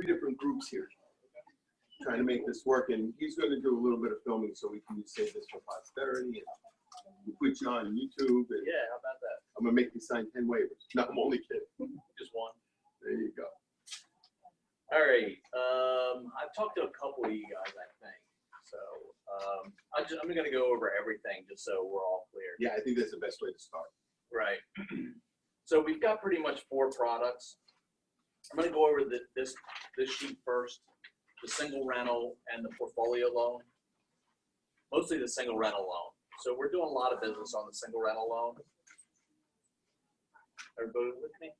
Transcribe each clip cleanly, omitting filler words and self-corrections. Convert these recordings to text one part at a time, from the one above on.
three different groups here trying to make this work, and he's going to do a little bit of filming so we can save this for posterity, and we'll put you on YouTube. And yeah, how about that? I'm going to make you sign 10 waivers. No, I'm only kidding. Just one. There you go. All right. I've talked to a couple of you guys, I think. So I'm going to go over everything just so we're all clear. Yeah, I think that's the best way to start. Right. So we've got pretty much 4 products. I'm going to go over this sheet first, the single rental and the portfolio loan. Mostly the single rental loan. So we're doing a lot of business on the single rental loan. Everybody with me?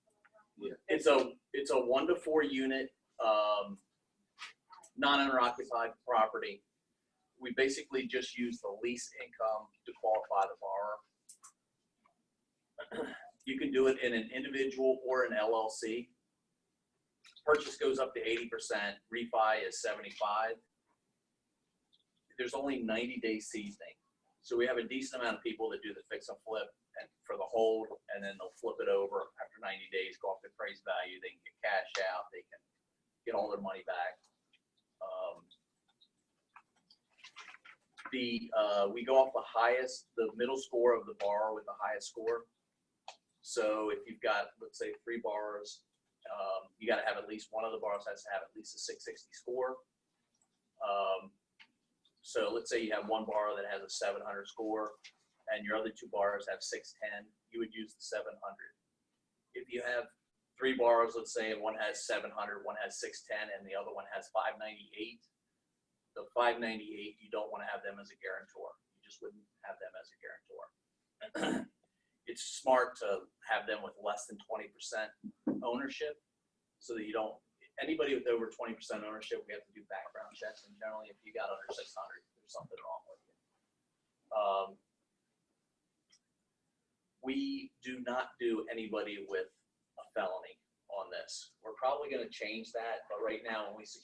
Yeah. It's a 1 to 4 unit non-owner occupied property. We basically just use the lease income to qualify the borrower. You can do it in an individual or an LLC. Purchase goes up to 80%, refi is 75. There's only 90-day seasoning. So we have a decent amount of people that do the fix and flip and for the hold, and then they'll flip it over after 90 days, go off the appraised value, they can get cash out, they can get all their money back. We go off the highest, the middle score of the borrower with the highest score. So if you've got, let's say, 3 borrowers, you got to have at least one of the borrowers has to have at least a 660 score. So let's say you have one borrower that has a 700 score and your other 2 borrowers have 610, you would use the 700. If you have 3 borrowers, let's say, and one has 700, one has 610, and the other one has 598, the 598, you don't want to have them as a guarantor. You just wouldn't have them as a guarantor. It's smart to have them with less than 20% ownership so that you don't, anybody with over 20% ownership, we have to do background checks, and generally if you got under 600, there's something wrong with you. We do not do anybody with a felony on this. We're probably going to change that, but right now when this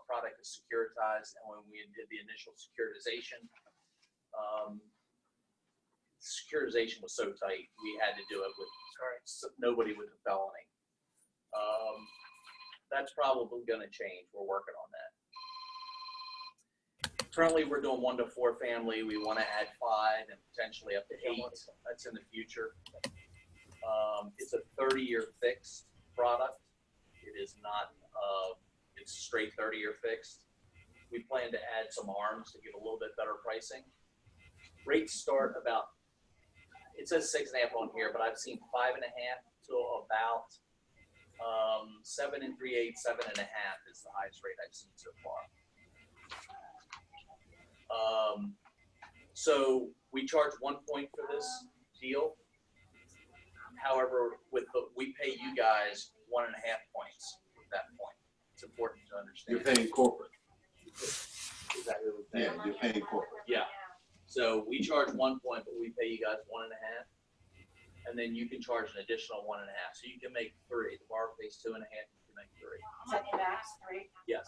product is securitized, and when we did the initial securitization, securitization was so tight, we had to do it with nobody with a felony. That's probably going to change. We're working on that. Currently, we're doing 1 to 4 family. We want to add 5 and potentially up to 8. That's in the future. It's a 30-year fixed product. It is not, it's straight 30-year fixed. We plan to add some arms to get a little bit better pricing. Rates start about, it says 6.5 on here, but I've seen 5.5 to about 7 3/8, 7.5 is the highest rate I've seen so far. So we charge 1 point for this deal. However, we pay you guys 1.5 points at that point. It's important to understand. You're paying corporate. Is that what we're paying? Yeah, you're paying corporate. Yeah. So we charge 1 point, but we pay you guys 1.5. And then you can charge an additional 1.5. So you can make 3. The borrower pays 2.5, you can make 3. Is that the max, 3? Yes.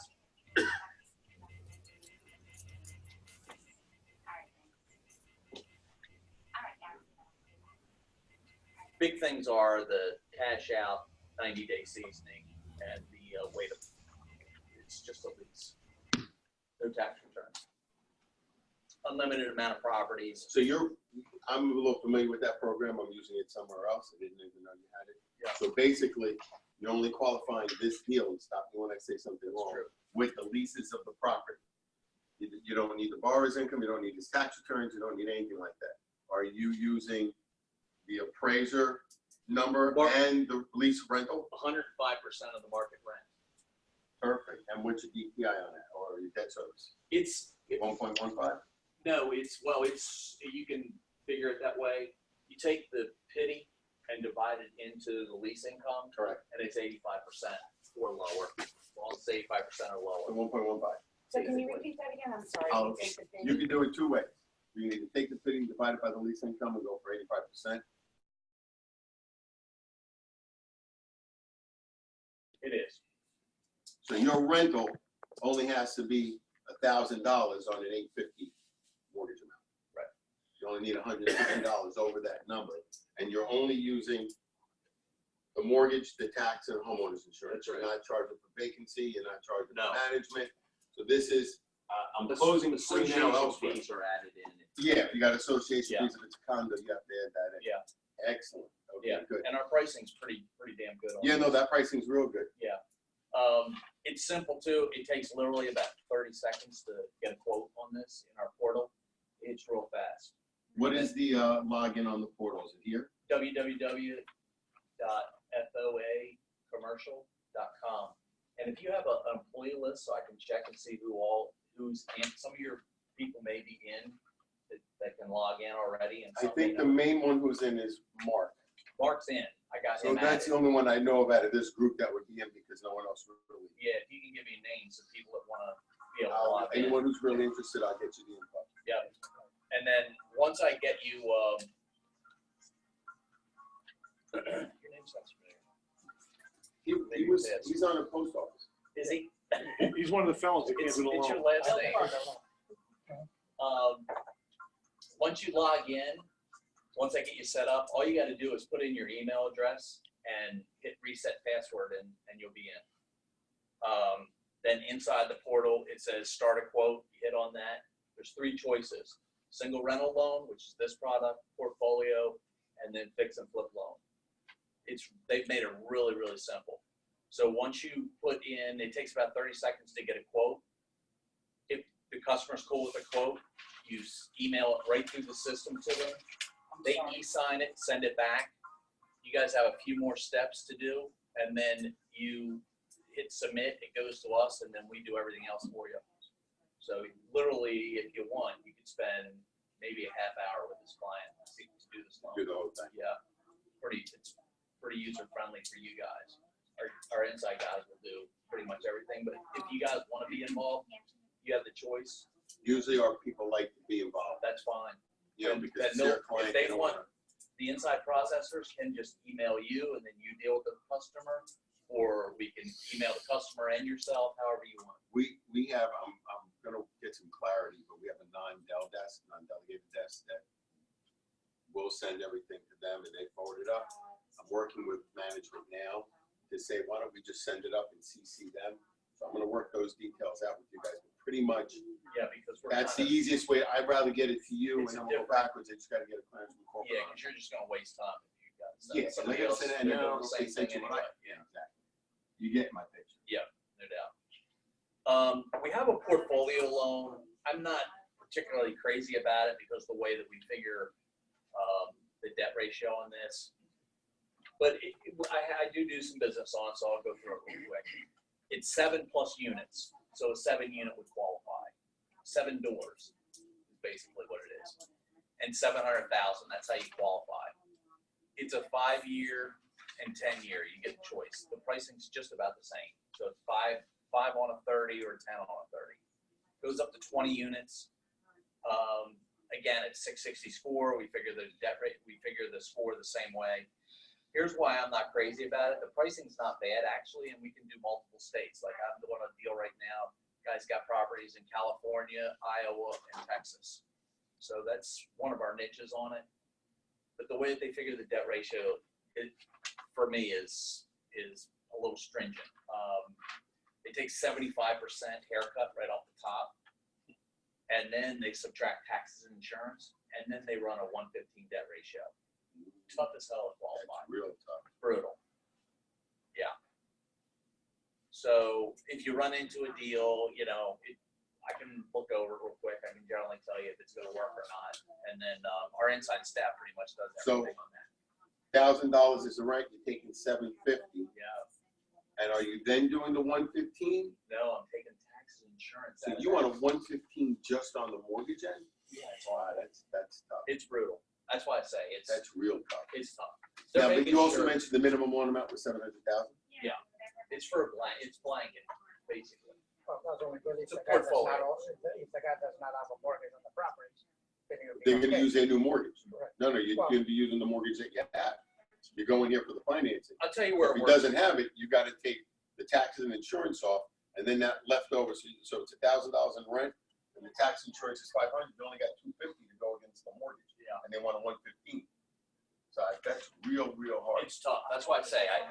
Big things are the cash out, 90-day seasoning, and the weight of, it's just a lease. No tax returns. Unlimited amount of properties. So I'm a little familiar with that program. I'm using it somewhere else. I didn't even know you had it. Yeah. So basically, you're only qualifying this deal, and stop me when I say something wrong, with the leases of the property. You don't need the borrower's income. You don't need his tax returns. You don't need anything like that. Are you using the appraiser number and the lease rental? 105% of the market rent. Perfect. And what's your DPI on that, or your debt service? It's 1.15. No, you can figure it that way. You take the pity and divide it into the lease income. Correct. And it's 85% or lower. Well, it's 85% or lower. So 1.15. So can you repeat that again? I'm sorry. You can do it 2 ways. You can either take the pity, divide it by the lease income, and go for 85%. It is. So your rental only has to be $1,000 on an $850 mortgage amount. Right. You only need $150 over that number, and you're only using the mortgage, the tax, and homeowner's insurance. That's You're right. not charging for vacancy, you're not charging No. for management. So this is, I'm The closing free now association elsewhere. fees are added in. Yeah, if you got association Yeah. fees, if it's a condo, you have to add that in. Yeah. Excellent. Okay, Yeah, good. and our pricing's pretty damn good on Yeah, no, this. that pricing's real good. It's simple too. It takes literally about 30 seconds to get a quote on this in our portal. It's real fast. What is the login on the portal? Is it here? www.foacommercial.com. And if you have an employee list, so I can check and see who's in, some of your people may be in that can log in already. And I some think may the not. main one who's in is Mark. Mark's in. I got So him that's the added. only one I know of out of this group that would be in because no one else would really. Yeah, if you can give me names of people that want to be able to log in. Anyone who's really interested, I'll get you the info. Yeah, and then once I get you, your name sounds familiar. He's on a post office. Is he? He's one of the felons that can't It's do the your loan. last name. Once you log in, once I get you set up, all you got to do is put in your email address and hit reset password, and you'll be in. Then inside the portal, it says start a quote. You hit on that. There's three choices: single rental loan, which is this product, portfolio, and then fix and flip loan. They've made it really simple. So once you put in, it takes about 30 seconds to get a quote. If the customer's cool with the quote, you email it right through the system to them. They e-sign it, send it back. You guys have a few more steps to do, and then you hit submit. It goes to us, and then we do everything else for you. So literally, if you want, you could spend maybe a half hour with this client to do this loan. Do the whole thing. Yeah, it's pretty user friendly for you guys. Our inside guys will do pretty much everything, but if you guys want to be involved, you have the choice. Usually our people like to be involved, That's fine. you know, And because it's they'll- their client. if they don't want- wanna- The inside processors can just email you, and then you deal with the customer, or we can email the customer and yourself, however you want. We have, I'm gonna get some clarity, but we have a non-delegated desk that will send everything to them and they forward it up. I'm working with management now to say, why don't we just send it up and CC them? So I'm gonna work those details out with you guys, but pretty much, Yeah, because we're that's the kinda- easiest way. I'd rather get it to you and It's then we'll go different. backwards. I just gotta get a clearance from corporate. Yeah, on because it. you're just gonna waste time if you guys Yeah, send so somebody they're gonna else, send it and and they're then doing I'll the say, same thing send you what I, anyway. yeah, exactly. You get my picture. No doubt. We have a portfolio loan. I'm not particularly crazy about it because the way that we figure the debt ratio on this. But I do some business on it, so I'll go through it real quick. It's 7+ units, so a 7-unit would qualify. 7 doors is basically what it is. And 700,000, that's how you qualify. It's a 5-year and 10-year. You get the choice. The pricing's just about the same. So it's 5 on a 30 or 10 on a 30. Goes up to 20 units. Again, it's 660 score. We figure the debt rate, we figure the score the same way. Here's why I'm not crazy about it. The pricing's not bad actually, and we can do multiple states. Like I'm doing a deal right now. Guys got properties in California, Iowa, and Texas. So that's one of our niches on it. But the way that they figure the debt ratio, for me, is a little stringent. They take 75% haircut right off the top, and then they subtract taxes and insurance, and then they run a 115 debt ratio. Tough as hell to qualify. That's real tough. Brutal. Yeah. So if you run into a deal, I can look over it real quick. I can generally tell you if it's going to work or not. And then our inside staff pretty much does everything on that. $1,000 is the rent. You're taking $750. Yeah. And are you then doing the 115? No, I'm taking taxes and insurance. So out of you that. want a 115 just on the mortgage end? Yeah, it's Wow, hard. that's tough. It's brutal. That's why I say it's That's real tough. tough. Yeah, They're but making you also sure- mentioned the minimum loan amount was 700,000. it's for it's blanket basically. Well, that's only good if It's a the guy does portfolio. not, if the guy does not have a mortgage on the properties, then you'll be They're going to okay. use their new mortgage. Right. No, you're Well- going to be using the mortgage that you have. You're going here for the financing. I'll tell you where If it he works. doesn't have it, you got to take the taxes and insurance off, and then that leftover. So it's $1,000 in rent, and the tax insurance is $500. You only got $250 to go against the mortgage. Yeah. And they want a 115. So side. That's real hard. It's tough. That's why I say I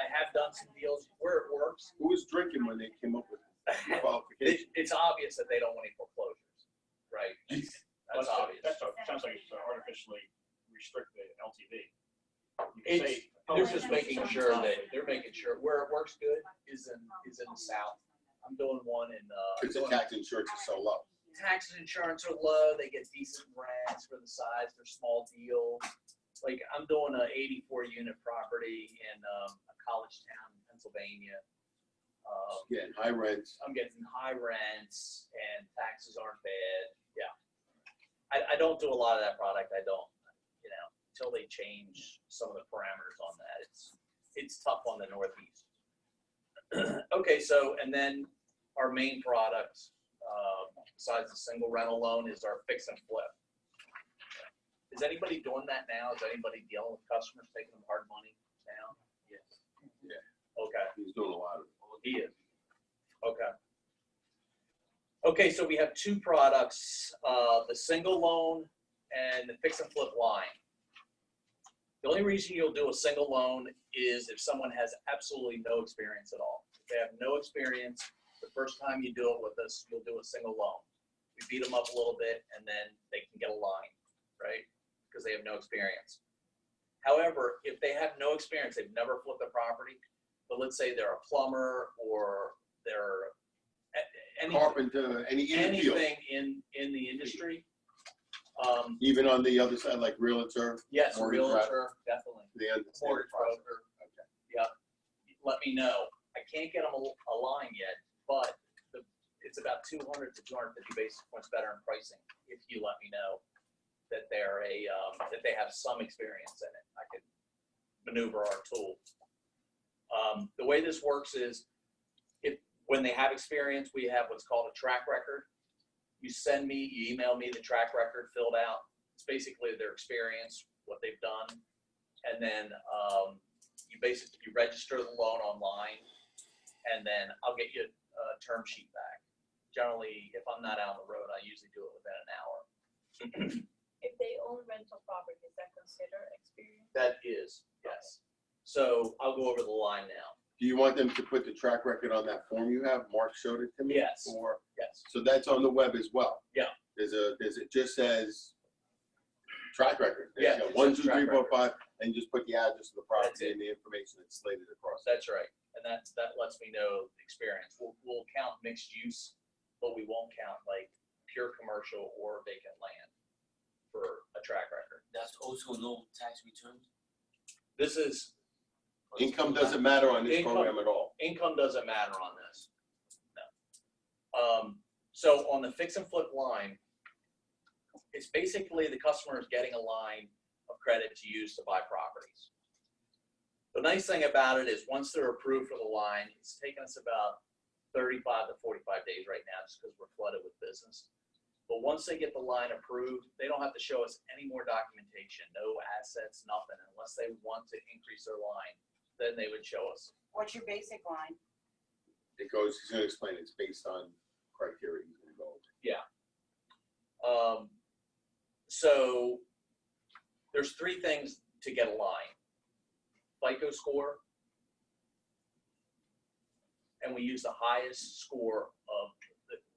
have done some deals where it works. Who was drinking when they came up with the qualification? It's obvious that they don't want any foreclosures, right? That's obvious. Sounds like it's artificially restrict the LTV. You can It's, say- they're just making sure where it works good is in the south. I'm doing one in Because the tax insurance is so low. taxes, insurance are low. They get decent rents for the size. They're small deals. Like I'm doing a 84 unit property in a college town in Pennsylvania. Yeah, and high rents. I'm getting high rents and taxes aren't bad. Yeah. I don't do a lot of that product. I don't, until they change some of the parameters on that. It's tough on the Northeast. Okay, so, and then our main product, besides the single rental loan, is our fix and flip. Is anybody doing that now? Is anybody dealing with customers taking them hard money now? Yes. Yeah. Okay. He's doing a lot of it. He is. Okay. Okay, so we have two products, the single loan and the fix and flip line. The only reason you'll do a single loan is if someone has absolutely no experience at all. If they have no experience, the first time you do it with us, you'll do a single loan. We beat them up a little bit and then they can get a line, right? Because they have no experience. However, if they have no experience, they've never flipped a property, but let's say they're a plumber or they're Carpenter, anything in the industry. Even on the other side, like realtor. Yes, mortgage realtor, definitely. They understand Mortgage the process. broker. Yeah. Let me know. I can't get them a line yet, but it's about 200 to 250 basis points better in pricing if you let me know that they're that they have some experience in it. I could maneuver our tool. The way this works is when they have experience, we have what's called a track record. You email me the track record filled out. It's basically their experience, what they've done. And then you register the loan online, and then I'll get you a term sheet back. Generally, if I'm not out on the road, I usually do it within an hour. If they own rental property, is that considered experience? That is, yes. So I'll go over the line now. Do you want them to put the track record on that form you have? Mark showed it to me. Yes. Or, Yes. so that's on the web as well. Yeah. It just says track record. Yeah, There's it 1, says 2, 3, track 4, 5, and just put the address of the That's property it. and the information that's slated across. That's right. And that lets me know the experience. We'll count mixed use, but we won't count like pure commercial or vacant land for a track record. That's also no tax returns. This is, Income doesn't matter on this Income- program at all. income doesn't matter on this. No. So on the fix and flip line, it's basically the customer is getting a line of credit to use to buy properties. The nice thing about it is once they're approved for the line, it's taken us about 35 to 45 days right now just because we're flooded with business. But once they get the line approved, they don't have to show us any more documentation, no assets, nothing, unless they want to increase their line. Then they would show us. What's your basic line? He's going to explain it's based on criteria he's going to go over. So there's three things to get a line. FICO score, and we use the highest score of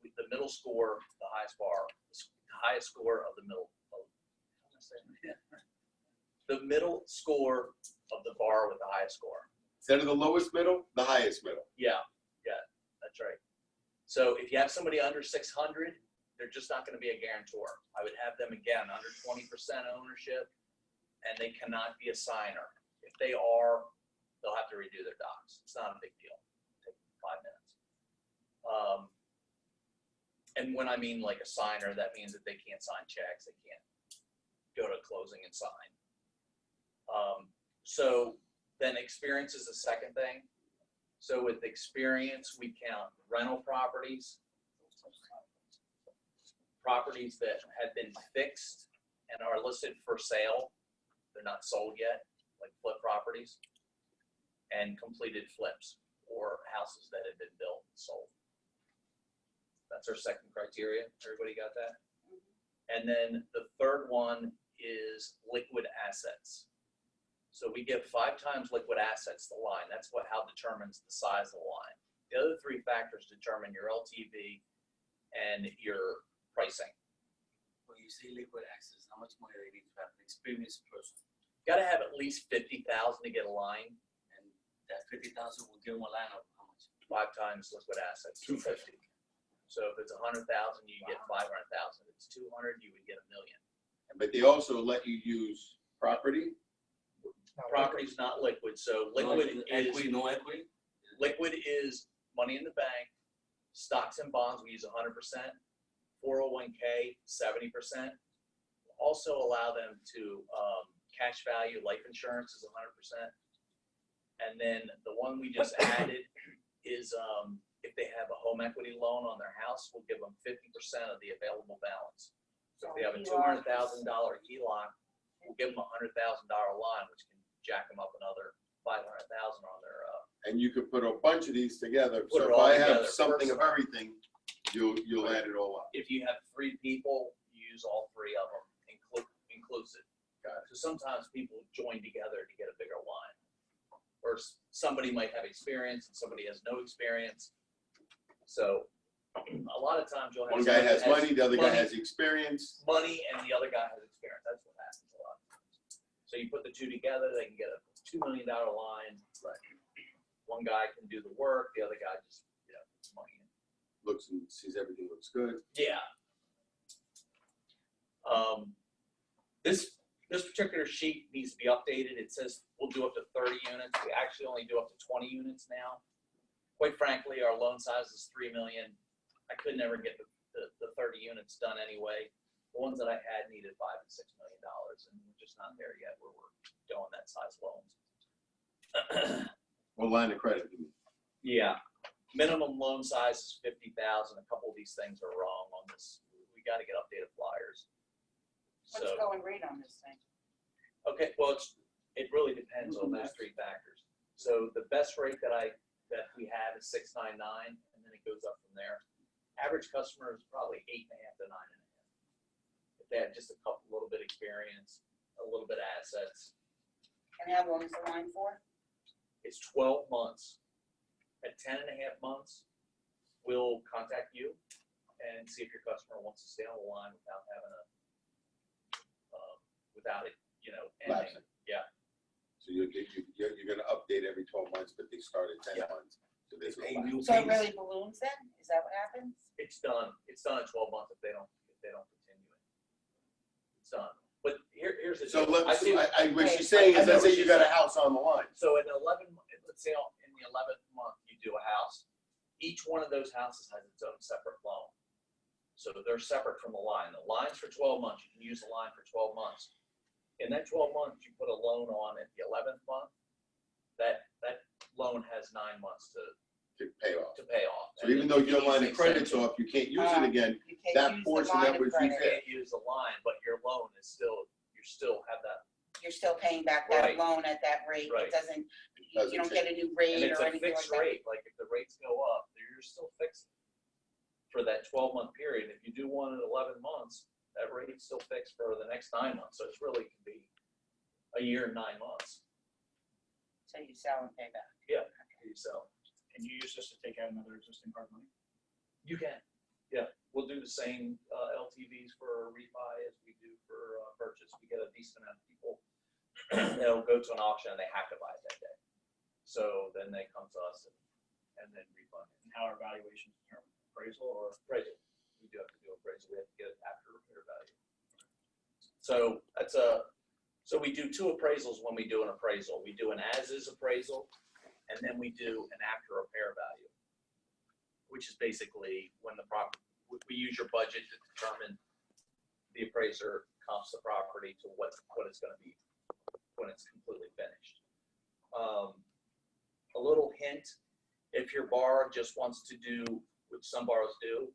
the middle score, the highest bar, the highest score of the middle. The middle score of the bar with the highest score. Instead of the lowest middle, the highest middle. Yeah, that's right. So if you have somebody under 600, they're just not going to be a guarantor. I would have them again under 20% ownership, and they cannot be a signer. If they are, they'll have to redo their docs. It's not a big deal. It'll take 5 minutes. And when I mean like a signer, that means that they can't sign checks. They can't go to closing and sign. So then experience is the second thing. So with experience, we count rental properties, properties that have been fixed and are listed for sale. They're not sold yet, like flip properties, and completed flips or houses that have been built and sold. That's our second criteria. Everybody got that? And then the third one is liquid assets. So we give 5 times liquid assets the line. That's how determines the size of the line. The other 3 factors determine your LTV and your pricing. When you say liquid access, how much money they need to have an experienced person? Got to have at least 50,000 to get a line. And that 50,000 will give them a line of how much? 5 times liquid assets, 250. So if it's 100,000, you get 500,000. If it's 200, you would get $1 million. But they also let you use property. Property's not liquid, so liquid No is equity, no equity? liquid is money in the bank. Stocks and bonds we use 100%. 401k 70%. Also allow them to cash value life insurance is 100%. And then the one we just added is if they have a home equity loan on their house, we'll give them 50% of the available balance. So if they have a $200,000 HELOC, we'll give them a $100,000 line, which can jack them up another 500,000 on their. And you could put a bunch of these together. Put So it if all I have together. something of everything, you'll add it all up. If you have 3 people, you use all 3 of them, inclusive. Got it. So sometimes people join together to get a bigger line. Or somebody might have experience and somebody has no experience. So a lot of times you'll have One guy somebody has that money, the other guy money- has experience. money and the other guy has experience. That's what happens a lot of times. So you put the 2 together, they can get a $2 million line. Right. One guy can do the work, the other guy just puts money in. Looks and sees everything looks good. Yeah. This particular sheet needs to be updated. It says we'll do up to 30 units. We actually only do up to 20 units now. Quite frankly, our loan size is $3 million. I could never get the 30 units done anyway. The ones that I had needed $5 to $6 million, and we're just not there yet where we're doing that size loans. Well, line of credit. Yeah. Minimum loan size is 50,000. A couple of these things are wrong on this. We got to get updated flyers. What's So, going rate on this thing? okay, well, it really depends on those 3 factors. So the best rate that we have is 699, and then it goes up from there. Average customer is probably 8.5 to 9.5. If they have just a little bit experience, a little bit of assets, And how long is the line for? it's 12 months. At 10.5 months, we'll contact you and see if your customer wants to stay on the line without having without it, ending. Lapsing. Yeah. So you're going to update every 12 months, but they start at 10 Yeah. months. So there's no Hey, lapse. new So it things. really balloons then? Is that what happens? It's done. It's done in 12 months if they don't continue it. It's done. But here's the So deal. what Wait, she's saying I is, know let's what say you she's got a saying. house on the line. So in let's say in the 11th month you do a house. Each one of those houses has its own separate loan. So they're separate from the line. The line's for 12 months. You can use the line for 12 months. In that 12 months, you put a loan on at the 11th month. That loan has 9 months To pay off. to pay off. So And even then though you your can line easily of credit's extend it. off, you can't use it again. You can't That use the portion line that of was credit. You used can't use the line, but your loan is you still have that. You're still paying back that Right. loan at that rate. Right. It doesn't, Doesn't you don't change. get a new And rate it's or a anything like fixed that. rate. Like if the rates go up, you're still fixed for that 12-month period. If you do one in 11 months, that rate's still fixed for the next 9 months. So it's really can be a year and 9 months. So you sell and pay back. So Can you use this to take out another existing hard money? you can, yeah. We'll do the same LTVs for refi as we do for purchase. We get a decent amount of people that'll go to an auction and they have to buy it that day. So then they come to us and then refund it. And how are valuations determined? Appraisal or? Appraisal. We do have to do appraisal. We have to get it after repair value. So so we do 2 appraisals when we do an appraisal. We do an as-is appraisal, and then we do an after repair value, which is basically when we use your budget to determine the appraiser comps the property to what it's going to be when it's completely finished. A little hint, if your borrower just wants to do, which some borrowers do,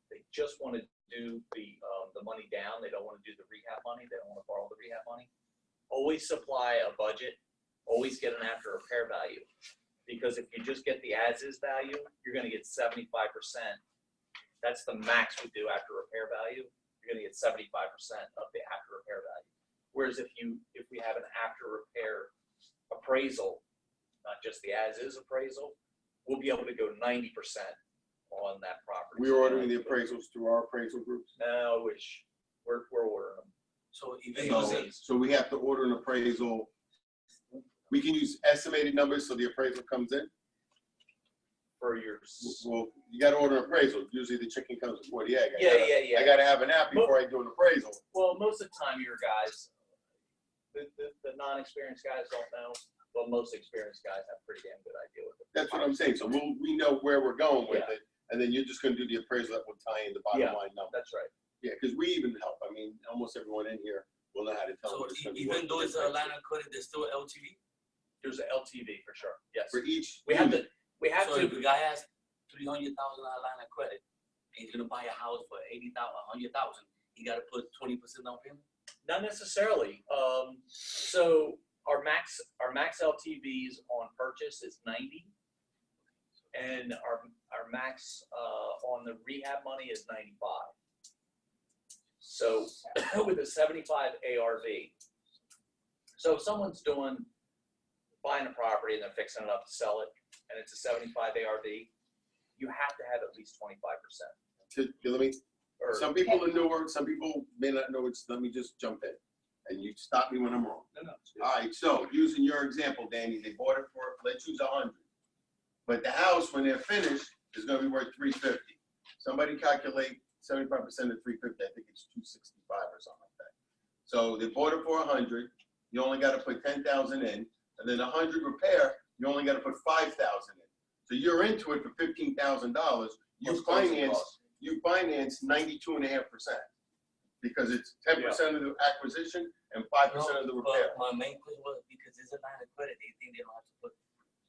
they just want to do the money down. They don't want to do the rehab money. They don't want to borrow the rehab money. Always supply a budget. Always get an after repair value. Because if you just get the as-is value, you're going to get 75%. That's the max we do after repair value. You're going to get 75% of the after repair value. Whereas if we have an after repair appraisal, not just the as-is appraisal, we'll be able to go 90% on that property. We're ordering the appraisals through our appraisal groups. No, which we're ordering them. So if Hey, you no. say, So we have to order an appraisal. We can use estimated numbers so the appraisal comes in. For your, Well, you gotta order an appraisal. Usually the chicken comes before the egg. yeah. I gotta have an app before I do an appraisal. Well, most of the time your guys, the non-experienced guys don't know, but most experienced guys have a pretty damn good idea with it. That's what I'm saying. So we know where we're going with it, and then you're just gonna do the appraisal that will tie in the bottom Yeah. line number. That's right. Yeah, because we even help. I mean, almost everyone in here will know how to tell so what it's gonna be. even worth though for it's the a appraisal. line of credit, there's still LTV? There's an LTV for sure. Yes. For each. We have unit. So if a guy has $300,000 line of credit, and he's gonna buy a house for 80,000, 100,000, he gotta put 20% down payment? Not necessarily. So our max LTVs on purchase is 90, and our max on the rehab money is 95. So with a 75 ARV, so if someone's buying a property and they're fixing it up to sell it, and it's a 75 ARV, you have to have at least 25%. Let me. Or Some people are newer. Some people may not know it's. Let me just jump in, and you stop me when I'm wrong. no. All right. So using your example, Danny, they bought it for, let's use 100, but the house when they're finished is going to be worth 350. Somebody calculate 75% of 350. I think it's 265 or something like that. So they bought it for 100. You only got to put 10,000 in, and then 100 repair. You only got to put 5,000 in. So you're into it for $15,000. You finance 92.5% because it's 10% of the acquisition and 5% of the repair. But my main question was because it's a line of credit, they think they don't have to put,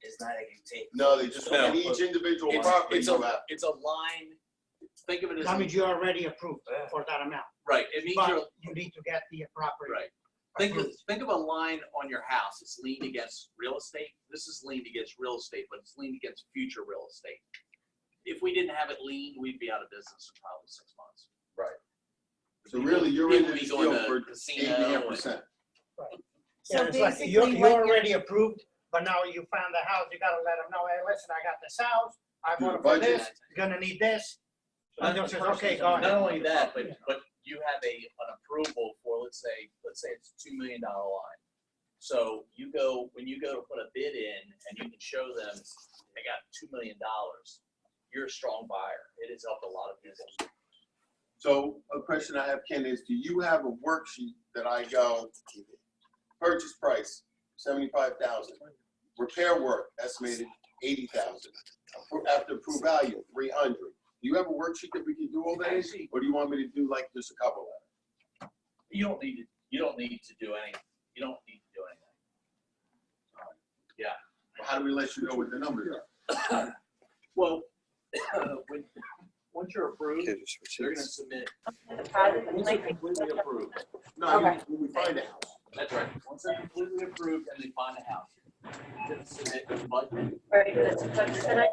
it's not like you take. No, they just No. want each individual It's property. a line. Think of it as That means you're already approved for that amount, right. It means but you're you need to get the property. right. Think of a line on your house. It's leaned against real estate. This is leaned against real estate, but it's leaned against future real estate. If we didn't have it leaned, we'd be out of business in probably 6 months. Right. So really, you're in People this be going deal to for casino 8.5%. Yeah, it's like you're already approved, but now you found the house, you gotta let them know, hey, listen, I got this house, I Do want the for budget. this, you're gonna need this. So then they'll say, okay, go Not ahead. only that, but you have an approval for let's say it's a $2 million line. So when you go to put a bid in and you can show them they got $2 million, you're a strong buyer. It has helped a lot of people. So a question I have, Ken, is do you have a worksheet that I go, purchase price, 75,000, repair work, estimated 80,000, after approved value, 300. Do you have a worksheet that we can do all that in? Or do you want me to do like just a cover letter? You don't need to do anything. You don't need to do anything. Well, how do we let you know what the numbers are? Well, once you're approved, they're gonna submit. Once they're completely approved. No, I mean, Okay. when we find a house. That's right. Once they're completely approved and they find a house, you're gonna submit a budget. Right, that's what tonight,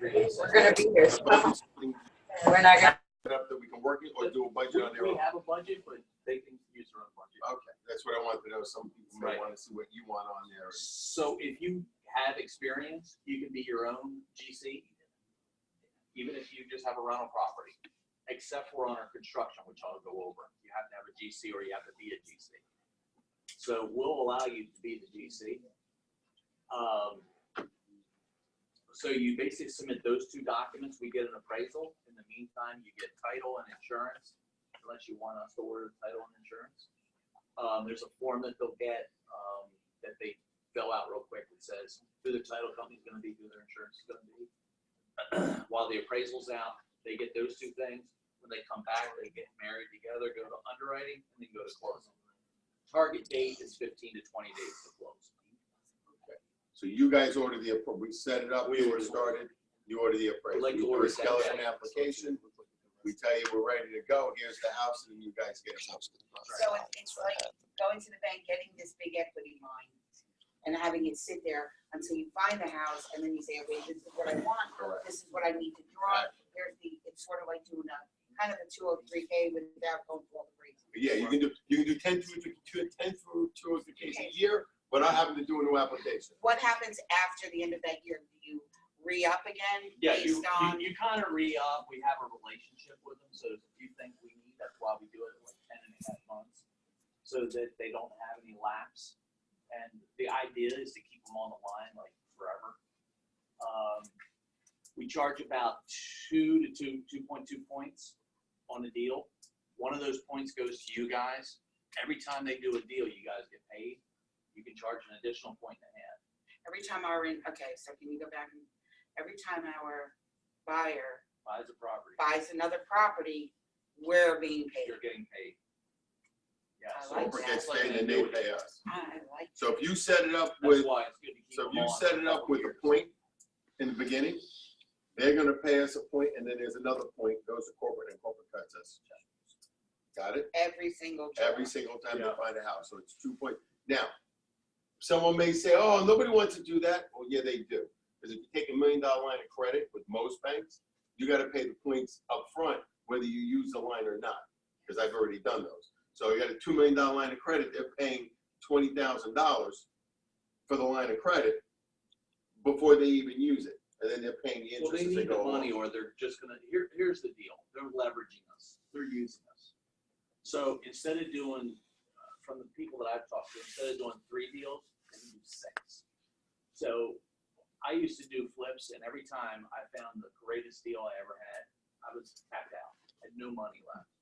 We're we're gonna be here. Something We're not gonna. up that we can work it or do a budget on their We own. have a budget, but they can use their own budget. Okay, that's what I wanted to know. Some people may Right. want to see what you want on there. So if you have experience, you can be your own GC, even if you just have a rental property, except for on our construction, which I'll go over. You have to have a GC or you have to be a GC. So we'll allow you to be the GC. So you basically submit those two documents. We get an appraisal. In the meantime, you get title and insurance, unless you want us to order title and insurance. There's a form that they'll get that they fill out real quick that says who the title company is going to be, who their insurance is going to be. While the appraisal's out, they get those two things. When they come back, they get married together, go to underwriting, and then go to closing. Target date is 15 to 20 days to close. So you guys order we set it up, We we order- started, you order the appraisal. Like to You do order a skeleton that. application, we tell you we're ready to go, here's the house, and then you guys get it. So it's like going to the bank, getting this big equity line and having it sit there until you find the house and then you say, okay, this is what I want, Correct. this is what I need to draw. Here's it's sort of like doing a kind of a 203K without going for all the reasons. Yeah, you can do 10 through 203Ks a year without having to do a new application. What happens after the end of that year? Do you re-up again Yeah, based on? you kind of re-up, we have a relationship with them, so there's a few things we need, that's why we do it like 10.5 months, so that they don't have any lapse. And the idea is to keep them on the line like forever. We charge about 2 to 2.2 points on the deal. One of those points goes to you guys. Every time they do a deal, you guys get paid. You can charge an additional 1.5 points. Every time okay, so can you go back and, every time our buyer Buys a property, buys another property, we're being paid. you're getting paid. Yeah, I so like Corporate that. gets paid and they pay us. I like So if you set it up that's with, why it's good to keep so if them you on set for it up couple with a years. point in the beginning, they're gonna pay us a point, and then there's another point goes to corporate, and corporate cuts us. Got it? every single job. Every single time they find a house, so it's 2 points. Now, someone may say, oh, nobody wants to do that. Well, yeah, they do. Because if you take $1 million line of credit with most banks, you gotta pay the points up front, whether you use the line or not, because I've already done those. So you got a $2 million line of credit, they're paying $20,000 for the line of credit before they even use it. And then they're paying the Well, interest they as they need the go money, along. or they're just gonna, here's the deal, they're leveraging us, they're using us. So instead of doing, from the people that I've talked to, instead of doing 3 deals, they can do 6. So I used to do flips, and every time I found the greatest deal I ever had, I was tapped out, had no money left.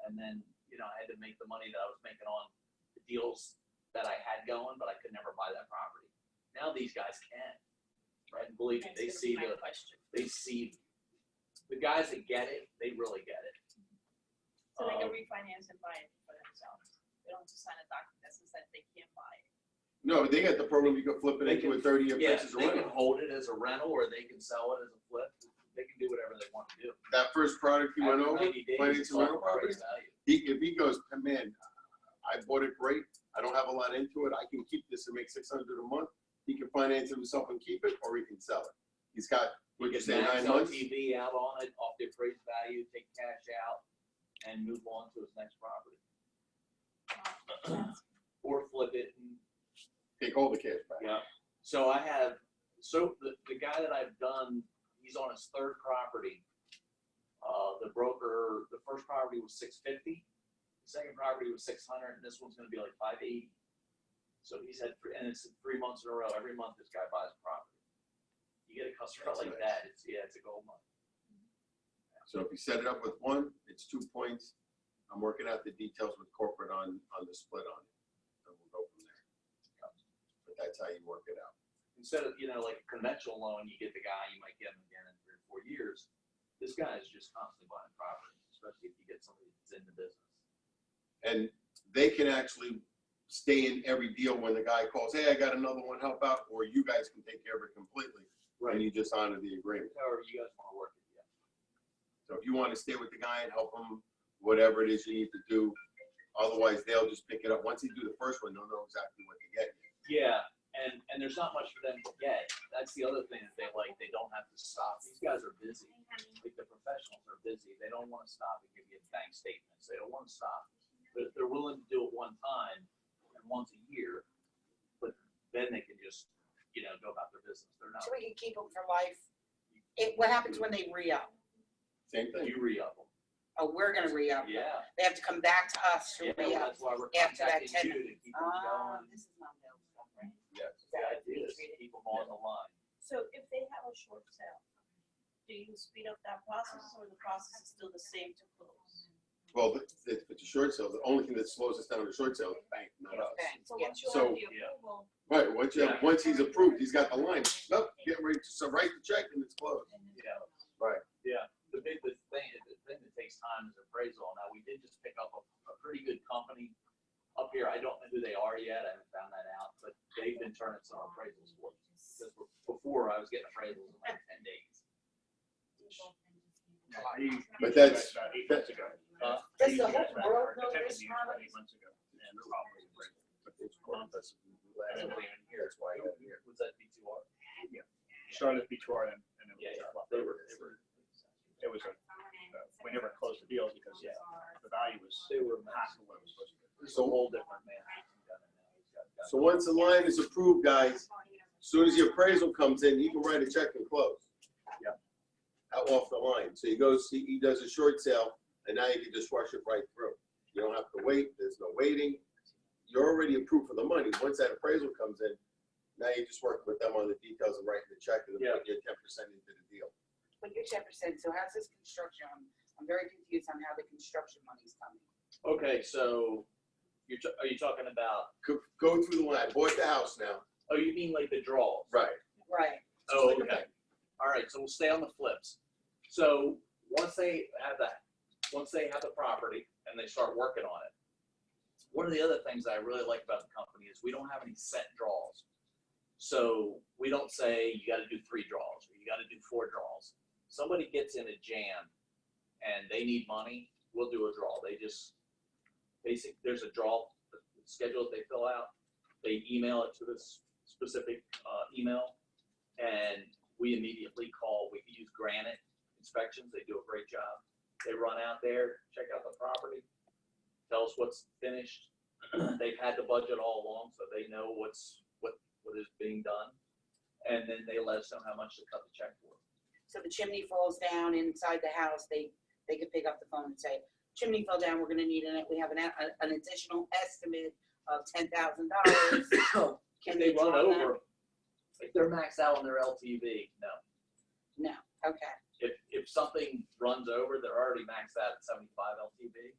And then, I had to make the money that I was making on the deals that I had going, but I could never buy that property. Now these guys can, right? And believe me, they see the guys that get it, they really get it. So they can refinance and buy it for themselves. They don't have to sign a document that says that they can't buy it. No, they got the program, you can flip it into a 30-year Yeah, fixed they can rental. hold it as a rental, or they can sell it as a flip. They can do whatever they want to do. That first product he went After over, 90 days, financing it's all rental appraised property, value. if he goes, man, I bought it great, I don't have a lot into it, I can keep this and make $600 a month. He can finance it himself and keep it, or he can sell it. He's got, what you You say, can 9 max months? LTV out on it, off the appraised value, take cash out, and move on to his next property. Or flip it and Take all the cash back. yeah. So the guy that I've done, he's on his 3rd property. The broker, the first property was $650, the second property was $600, and this one's gonna be like $580. So he's had, and it's 3 months in a row. Every month this guy buys a property. You get a customer That's like nice. that, it's a gold mine. So if you set it up with 1, it's 2 points. I'm working out the details with corporate on the split on it. And we'll go from there. But that's how you work it out. Instead of, like a conventional loan, you get the guy, you might get him again in 3 or 4 years. This guy is just constantly buying properties, especially if you get somebody that's in the business. And they can actually stay in every deal when the guy calls, hey, I got another one, help out, or you guys can take care of it completely. And you just honor the agreement. However you guys want to work it, yeah. So if you want to stay with the guy and help him, whatever it is you need to do, otherwise they'll just pick it up. Once they do the first one, they'll know exactly what to get. Yeah, and there's not much for them to get. That's the other thing that they like. They don't have to stop. These guys are busy. Like the professionals are busy. They don't want to stop and give you bank statements. They don't want to stop. But they're willing to do it one time and once a year. But then they can just, go about their business. They're not. So we can keep them for life. What happens when they re-up? Same thing. You re-up them. Oh, we're gonna re-up. Yeah. They have to come back to us to Yeah, re-up. that's why we're after that contacting 10 you to keep them going. This is not no stuff, right? Yes. The idea is to keep them on the line. So if they have a short sale, do you speed up that process, or the process is still the same to close? Well, if it's a short sale, the only thing that slows us down to short sale is the bank, not us. Bank, So yeah. once you So- have the approval, Right, once he's approved, he's got the line, nope, getting ready to write the check and it's closed. Yeah. Right. Yeah, the thing that takes time is appraisal. Now, we did just pick up a pretty good company up here. I don't know who they are yet. I haven't found that out, but they've been turning some appraisals for us. Because before I was getting appraisals in like 10 days. But that's- About 8 months ago. Does the whole Back, world know attempted this, to use about Thomas? 8 months ago. And the problem was break. I don't even hear. That's why I got here. Was that B2R? Started at B2R and it Yeah, was yeah. a lot. They were. It was we never closed it the deal because the value was They were half of what it was supposed to be. It's a whole different man. So once the line is approved, guys, as soon as the appraisal comes in, he can write a check and close. Yeah. Out off the line. So he does a short sale, and now you can just rush it right through. You don't have to wait. There's no waiting. You're already approved for the money. Once that appraisal comes in, now you just work with them on the details and writing the check and then put your 10% into the deal. But you're 10%, so how's this construction? I'm very confused on how the construction money's coming. Okay, so are you talking about? Go through the line. I bought the house now. Oh, you mean like the draws? Right. Right. Oh, okay. All right, so we'll stay on the flips. So once they have the property and they start working on it, one of the other things I really like about the company is we don't have any set draws. So we don't say you got to do 3 draws or you got to do 4 draws. Somebody gets in a jam and they need money, we'll do a draw. They just there's a draw schedule that they fill out. They email it to this specific email, and we immediately call. We use Granite Inspections. They do a great job. They run out there, check out the property, tell us what's finished. They've had the budget all along, so they know what is being done, and then they let us know how much to cut the check for. So the chimney falls down inside the house, they could pick up the phone and say, chimney fell down, we're gonna need we have an additional estimate of $10,000. Can they run over? If they're maxed out on their LTV, no. No, okay. If something runs over, they're already maxed out at 75 LTV.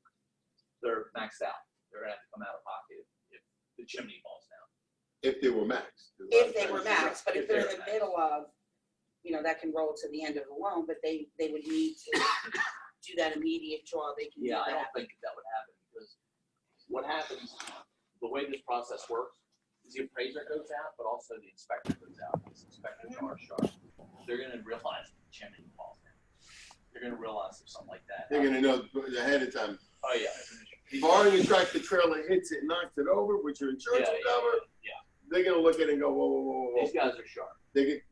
They're maxed out. They're gonna have to come out of pocket if the chimney falls down. If they were maxed. If they were maxed, but if If they're they're in the middle of, that can roll to the end of the loan, but they would need to do that immediate draw. They can do Yeah, I that. don't think that would happen because what happens, the way this process works, is the appraiser goes out, but also the inspector goes out. These inspectors are sharp. They're gonna realize the chimney falls down. They're gonna realize there's something like that. They're gonna know ahead of time. Oh, yeah. Barring the tractor trailer hits it, knocks it over, which your insurance will cover, they're gonna look at it and go, whoa, whoa, whoa, whoa. These guys are sharp.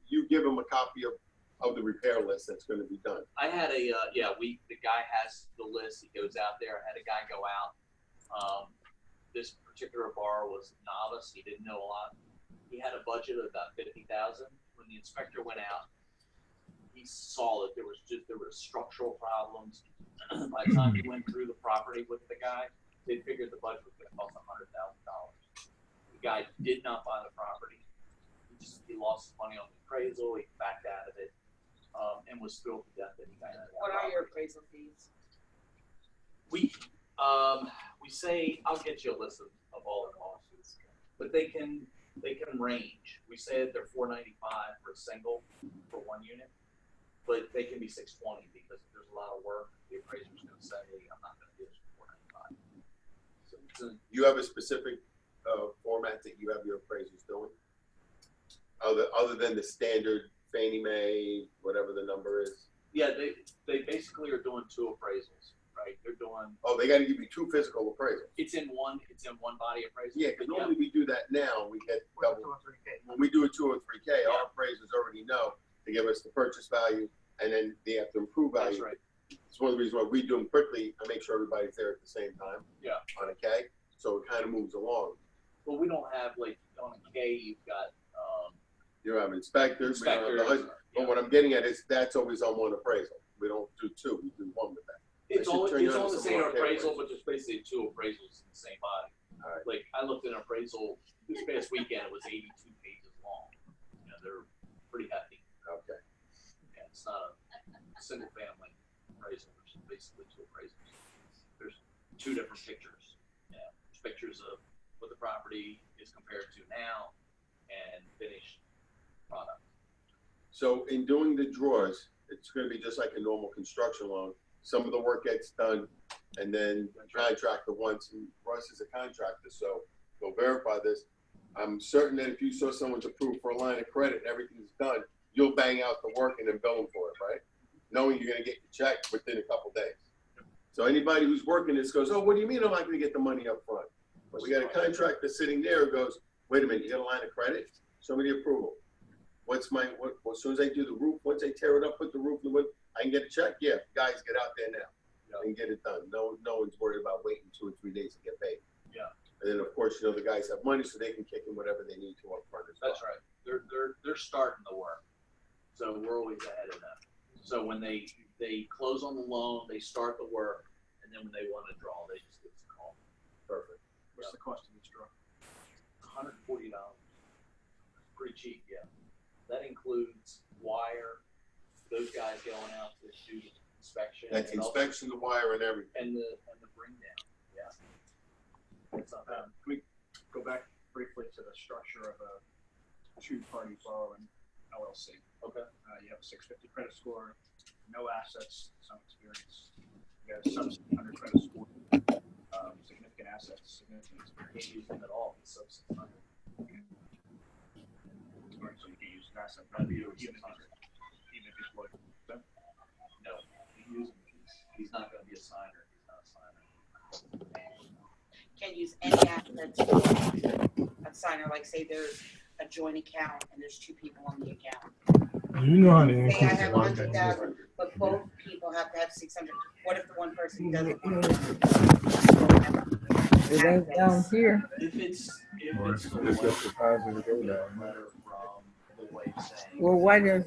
You give them a copy of the repair list that's gonna be done. I had the guy has the list. He goes out there. I had a guy go out. This particular borrower was a novice. He didn't know a lot. He had a budget of about $50,000. When the inspector went out, he saw that there were structural problems. By the time he went through the property with the guy, they figured the budget was going to cost $100,000. The guy did not buy the property. He lost money on the appraisal. He backed out of it, and was thrilled to death that he got out of that What are your property. appraisal fees? We say, I'll get you a list of all the costs, but they can range. We say that they're $495 for a single for 1 unit, but they can be $620 because if there's a lot of work, the appraiser's going to say, I'm not going to do this for $495. So You have a specific format that you have your appraisers doing? Other than the standard Fannie Mae, whatever the number is? yeah, they basically are doing 2 appraisals, right? They're doing, Oh, they gotta give you 2 physical appraisals. it's in one body appraisal. Yeah, because normally we do that now, we get Well, double. 2 or 3K. When we do a 2 or 3K, Yeah. our appraisers already know to give us the purchase value, and then they have to improve That's value. right. It's one of the reasons why we do them quickly, I make sure everybody's there at the same time. Yeah. On a K, so it kind of moves along. But we don't have, like, on a K, you've got You have inspectors, we don't have the inspectors. husband. But what I'm getting at is that's always on one appraisal. We don't do 2, we do 1 with that. It's should all turn you it's on all to the some same more appraisal, categories. but there's basically 2 appraisals in the same body. All right. Like I looked at an appraisal this past weekend, it was 82 pages long. They're pretty hefty. Okay. And it's not a single family appraisal, which is basically 2 appraisals. There's 2 different pictures. There's pictures of what the property is compared to now and finished product. So in doing the drawers, it's gonna be just like a normal construction loan. Some of the work gets done, and then the contractor wants, and Russ is a contractor, so he'll verify this. I'm certain that if you saw someone's approved for a line of credit and everything's done, you'll bang out the work and then bill them for it, right? Knowing you're gonna get your check within a couple days. So anybody who's working this goes, oh, what do you mean I'm not gonna get the money up front? But we got a contractor sitting there who goes, wait a minute, you got a line of credit? Show me the approval. As soon as they do the roof, once they tear it up, put the roof in the wood, I can get a check? Yeah, guys, get out there now. and get it done. No one's worried about waiting 2 or 3 days to get paid. Yeah. And then, of course, the guys have money, so they can kick in whatever they need to up front as well. That's right. They're starting the work, so we're always ahead of them. So when they close on the loan, they start the work, and then when they want to draw, they just get the call. Perfect. What's the cost of each draw? $140. Pretty cheap, yeah. That includes wire, those guys going out to do inspection. That's and also- inspection, the wire, and everything. And the bring down, yeah. That's not bad. Can we go back briefly to the structure of a two-party borrowing LLC? Okay. You have a 650 credit score, no assets, some experience. You have sub 600 credit score, significant assets, significant experience. Can't use them at all, it's sub 600. Or so you can use asset value even if it's what. No, he use him. He's not gonna be a signer, he's not a signer. Can't use any assets for a signer, like say there's a joint account and there's 2 people on the account. You know how to Say I increase have the 100,000, but both people have to have 600. What if the one person doesn't want to? It ain't down here. If it's Or the it's way, just a deposit to go down. letter from the way saying. Well, why does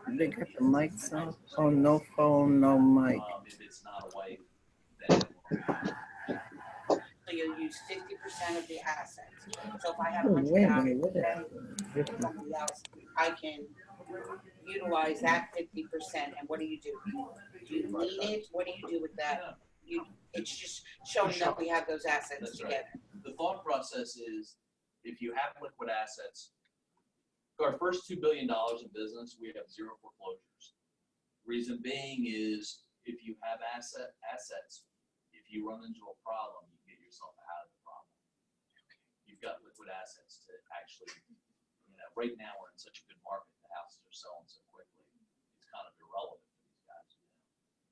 they got the mics on? Oh, no phone, no mic. If it's not a wife, then So you'll use 50% of the assets. So if I have Oh, wait a minute, 100,000, what is then somebody else, I can utilize that 50%. And what do? Do you lean it? What do you do with that? It's just showing that we have those assets That's right. together. the thought process is, if you have liquid assets, our first $2 billion in business, we have 0 foreclosures. Reason being is, if you have assets, if you run into a problem, you get yourself out of the problem. You've got liquid assets to actually, right now we're in such a good market, the houses are selling so quickly, it's kind of irrelevant to these guys.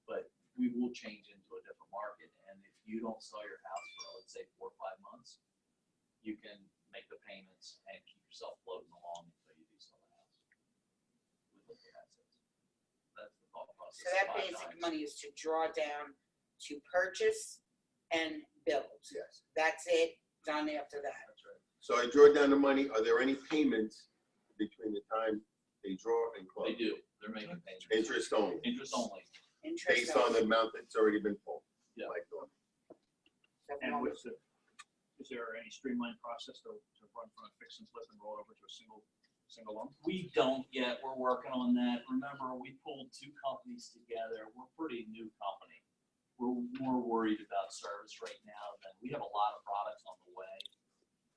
But we will change into a different market, and if you don't sell your house for, let's say, 4 or 5 months, you can make the payments and keep yourself floating along until you do sell the house with liquid assets. That's the thought process. So that 5 basic nines. money is to draw down to purchase and build. Yes. That's it, done after that. That's right. So I draw down the money. Are there any payments between the time they draw and close? They do. They're making payments. Interest only, Interest only. Interest based on the amount that's already been pulled. Yeah. Like the- And is there any streamlined process to run from a fix and flip and roll over to a single loan? We don't yet. We're working on that. Remember, we pulled 2 companies together. We're a pretty new company. We're more worried about service right now than we have a lot of products on the way,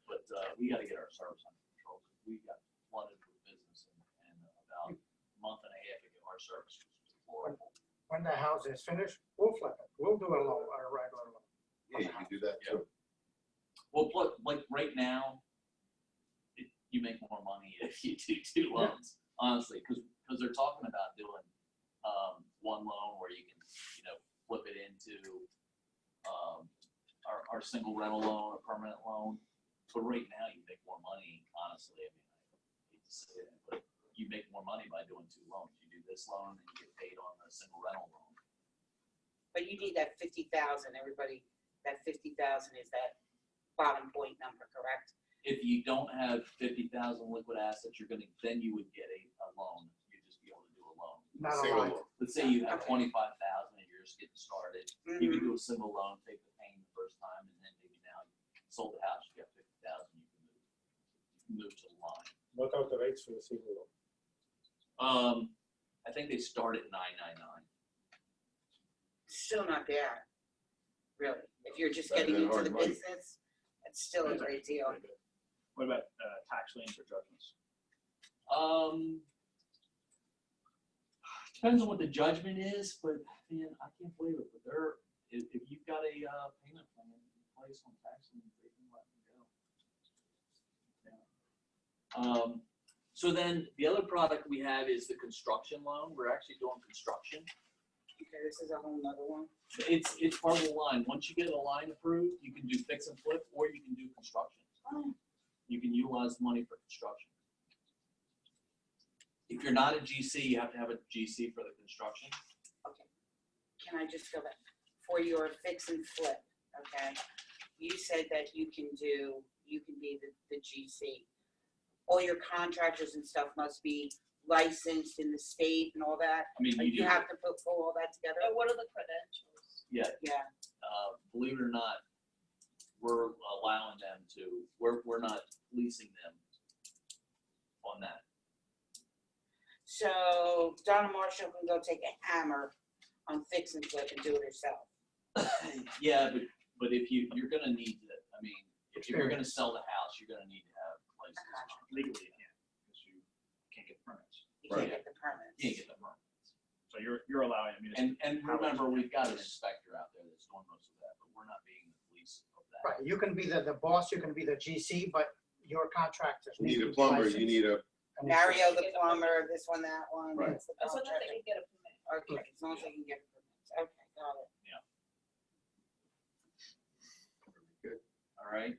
but we got to get our service under control. We got flooded with business, and about a month and a half ago, our service was horrible. When the house is finished, we'll flip it. We'll do a loan, a regular loan. Yeah, you can do that too. Well, like right now, you make more money if you do 2 loans, honestly, because they're talking about doing one loan where you can, flip it into our single rental loan, a permanent loan. But right now, you make more money, honestly. I mean, I hate to say it, but you make more money by doing 2 loans. You do this loan and you get paid on the single rental loan. But you need that 50,000, everybody, that 50,000 is that bottom point number, correct? If you don't have 50,000 liquid assets, then you would get a loan. You'd just be able to do a loan. Not a Single lot. loan. Let's say you have Okay. 25,000 and you're just getting started. You can do a single loan, take the pain the first time, and then maybe now you sold the house, you got 50,000, you can move to the line. What are the rates for the single loan? I think they start at 999. Still not bad, really. If you're just Better getting than into hard the money. business, it's still a great deal. What about tax liens or judgments? Depends on what the judgment is, but man, I can't believe it. But if you've got a payment plan in place on tax liens, they can let them go. Yeah. So then the other product we have is the construction loan. We're actually doing construction. Okay, this is a whole nother one. It's part of the line. Once you get a line approved, you can do fix and flip, or you can do construction. You can utilize the money for construction. If you're not a GC, you have to have a GC for the construction. Okay. Can I just go back? for your fix and flip, okay? You said that you can be the GC. All your contractors and stuff must be licensed in the state and all that. I mean, Like, you you do. have to pull all that together? But what are the credentials? Yeah, Yeah, believe it or not, we're allowing them to, we're not leasing them on that. so Donna Marshall can go take a hammer on fix and flip and do it herself. Yeah, but if you're gonna need to, I mean, if you're gonna sell the house, you're gonna need to have license. Legally, you can't, because you can't get permits. You can't Right. get the permits. You can't get the permits. So you're allowing, I mean, And remember, we've got an inspector out there that's doing most of that, but we're not being the police of that. Right, you can be the boss, you can be the GC, but your contractors You need need to a be plumber, licensed. you need a, And Mario the plumber, this one, that one. Right. that's the So that they contractor. can get a permit. Okay, as long as they can get permits. Okay, got it. All right.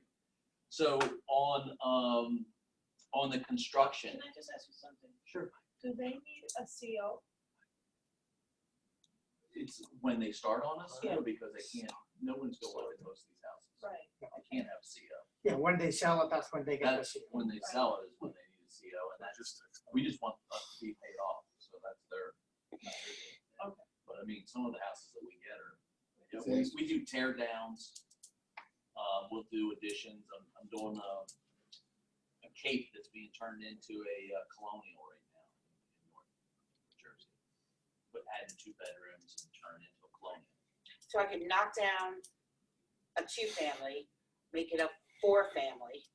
So on the construction, Can I just ask you something? sure, Do they need a CO? it's when they start on us, Yeah. because they can't, no one's gonna look at most of these houses. Right. They can't have CO. Yeah, when they sell it, that's when they get the That's CO. when they sell it is when they need a CO, and that's just, we just want us to be paid off, so that's their. Okay. But I mean, some of the houses that we get are, you know, we do tear downs, we'll do additions, I'm doing a cape that's being turned into a colonial right now in North Jersey. But adding 2 bedrooms and turn it into a colonial. So I could knock down a 2-family, make it a 4-family,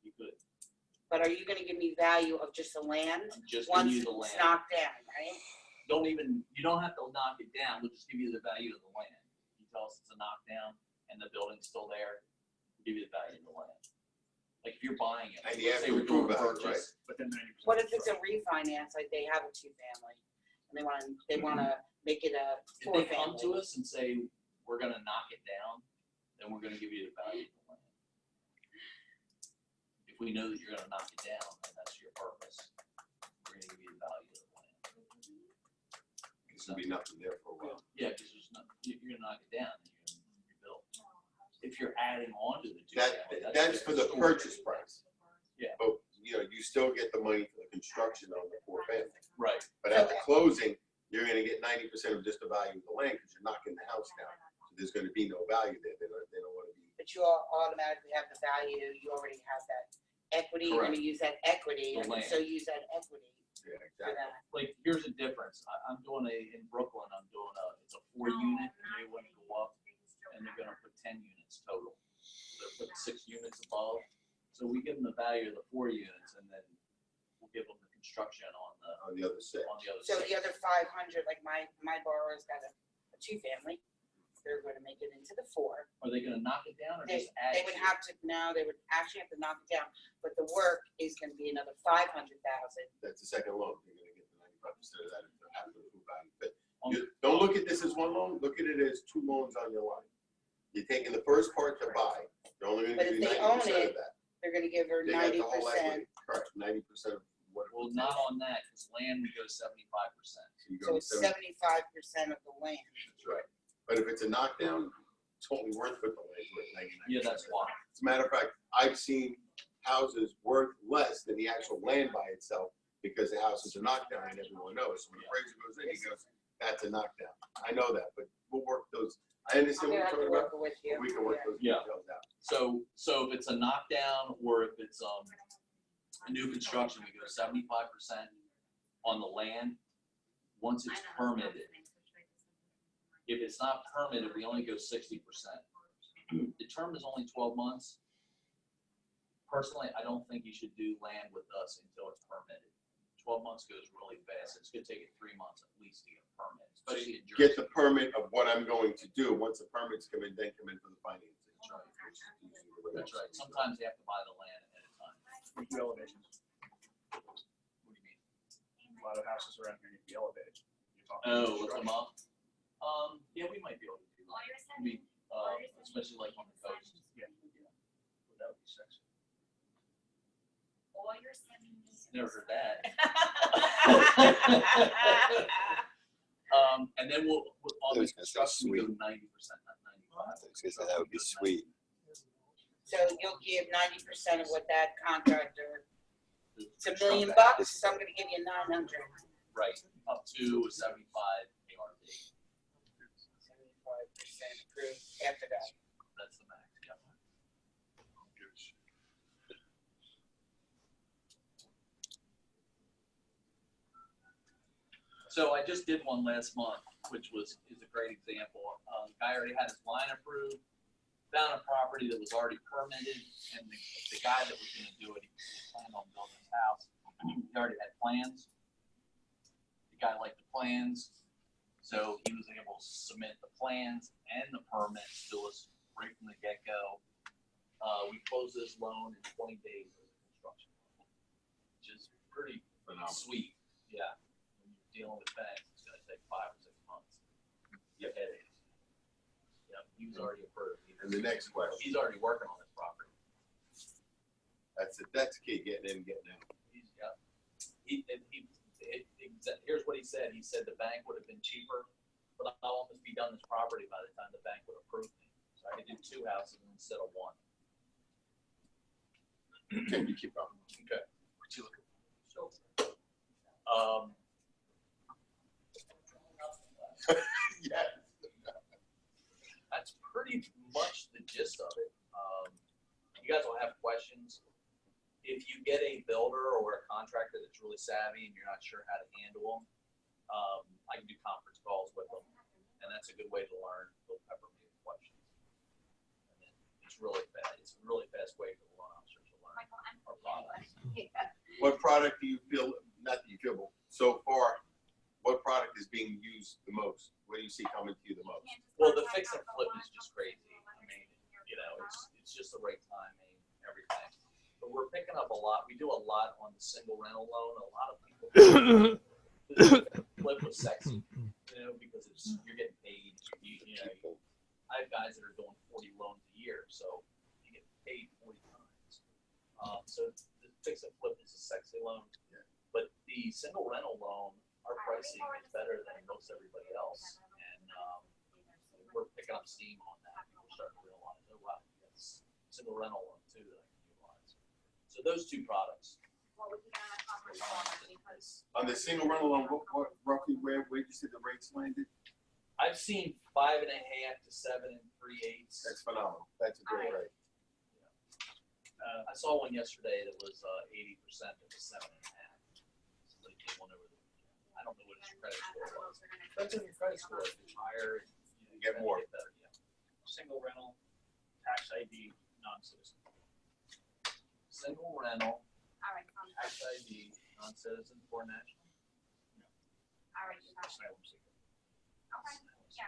You could, but are you gonna give me value of just the land? I'm just Once giving you the it's land. knocked down, right? You don't have to knock it down, we'll just give you the value of the land. You tell us it's a knockdown and the building's still there, we'll give you the value of the land. Like if you're buying it, And you let's have say to we're doing a approve that, right? purchase. but then 90%. What if it's a refinance, like they have a 2-family, and they wanna make it a If they come 4-family? to us and say, we're gonna knock it down, then we're gonna give you the value of the land. If we know that you're gonna knock it down, and that's your purpose, we're gonna give you the value of the land. it's gonna be nothing there for a while. Yeah, because there's not, you're gonna knock it down, and you're gonna rebuild. If you're adding on to the two family, That's for the purchase price. Yeah. But, you know, you still get the money for the construction on the 4-family. Right, But at the closing, you're gonna get 90% of just the value of the land, because you're knocking the house down. So there's gonna be no value there, they don't wanna be. But you all automatically have the value, you already have that equity, you're gonna use that equity, The and land. so use that equity Yeah, for exactly. that. like, here's the difference, I'm doing in Brooklyn, it's a 4-unit, and they want to go up, and they're gonna put 10 units total. They're putting 6 units above, so we give them the value of the 4 units, and then we'll give them the construction on On the other side. the other So 6. the other 500, like my borrower's got a 2-family, they're gonna make it into the 4. Are they gonna knock it down or They, just add? they would have to, no, they would actually have to knock it down, but the work is gonna be another 500,000. That's the second loan, you're gonna get the 95% of that after the full value. But don't look at this as one loan, look at it as 2 loans on your line. You're taking the first part to buy, they're only gonna But give if you they 90% own of it, that. They're gonna give her They got the whole 90%. equity. Correct, 90% of what. it Well, was. not on that, because land we go 75%. So you So go it's 70. 75% of the land. That's right. But if it's a knockdown, it's only worth what the land's worth, 99%. Yeah, that's why. As a matter of fact, I've seen houses worth less than the actual land by itself because the house is a knockdown and everyone knows. So when the appraiser goes in, he goes, that's a knockdown. I know that, but we'll work those. I I'm understand what gonna you're have to talking work about. with But you. we can work Yeah. those Yeah. details out. So if it's a knockdown or if it's a new construction, we go 75% on the land once it's permitted. If it's not permitted, we only go 60%. The term is only 12 months. Personally, I don't think you should do land with us until it's permitted. 12 months goes really fast. It's gonna take you 3 months at least to get a permit, especially in Jersey. Get the permit of what I'm going to do. Once the permits come in, then come in for the financing. That's right. Which is usually the way That's it right. is. Sometimes they have to buy the land ahead of time. We do elevations. What do you mean? A lot of houses around here need to be elevated. You're talking Oh, lift them construction. up? Yeah, we might be able to do that. I mean, especially like on the coast. Yeah. That would be sexy. All you're sending me. Never heard that. And then we'll on I the was gonna say construction, we go sweet. 90%, not 95. I was gonna say that would be sweet. So you'll give 90% of what that contractor, it's $1 million From bucks, so I'm gonna give you 900. Right, up to 75 ARV. 75% approved after that. That's the max, yeah. So I just did one last month, which is a great example. Guy already had his line approved, found a property that was already permitted, and the guy that was gonna do it, he planned on building his house. He already had plans. The guy liked the plans, so he was able to submit the plans and the permits to us right from the get-go. We closed this loan in 20 days of the construction, which is pretty sweet. Yeah, when you're dealing with banks, it's gonna take 5 or 6 months. You have headaches. Yeah, he was already approved. And the next question, He's already working on this property. that's key, getting in, getting out. Here's what he said. He said the bank would have been cheaper, but I'll almost be done this property by the time the bank would approve me. So I could do 2 houses instead of 1. Can you keep up? Okay. What you looking for? Yeah. That's pretty much the gist of it. You guys will have questions. If you get a builder or a contractor that's really savvy and you're not sure how to handle them, I can do conference calls with them, and that's a good way to learn. They'll pepper me with questions. And then it's really fast. It's a really fast way for the loan officers to learn our products. What product do you feel, not that you feel, but so far, what product is being used the most? What do you see coming to you the most? Well, the fix and flip is just crazy. I mean, it's just the right timing, everything. But we're picking up a lot. We do a lot on the single rental loan. A lot of people flip was sexy, because you're getting paid. I have guys that are doing 40 loans a year, so you get paid 40 times. So the fix and flip is a sexy loan. Yeah. But the single rental loan, our pricing is better than most everybody else, and we're picking up steam on that. We're starting to realize, oh wow, that's single rental loan too that I can utilize. So those 2 products. On the single rental loan, what roughly where did you say the rates landed? I've seen 5.5 to 7 3/8. That's phenomenal. That's a great rate. I saw one yesterday that was 80%. It was 7.5. Somebody came one over the weekend. I don't know what his credit score was. That's in your credit score. If it's higher, You get more. Get better, yeah. Single rental, tax ID, non-citizen. Single rental, tax ID, non-citizen, foreign national. Asylum seeker. Yeah,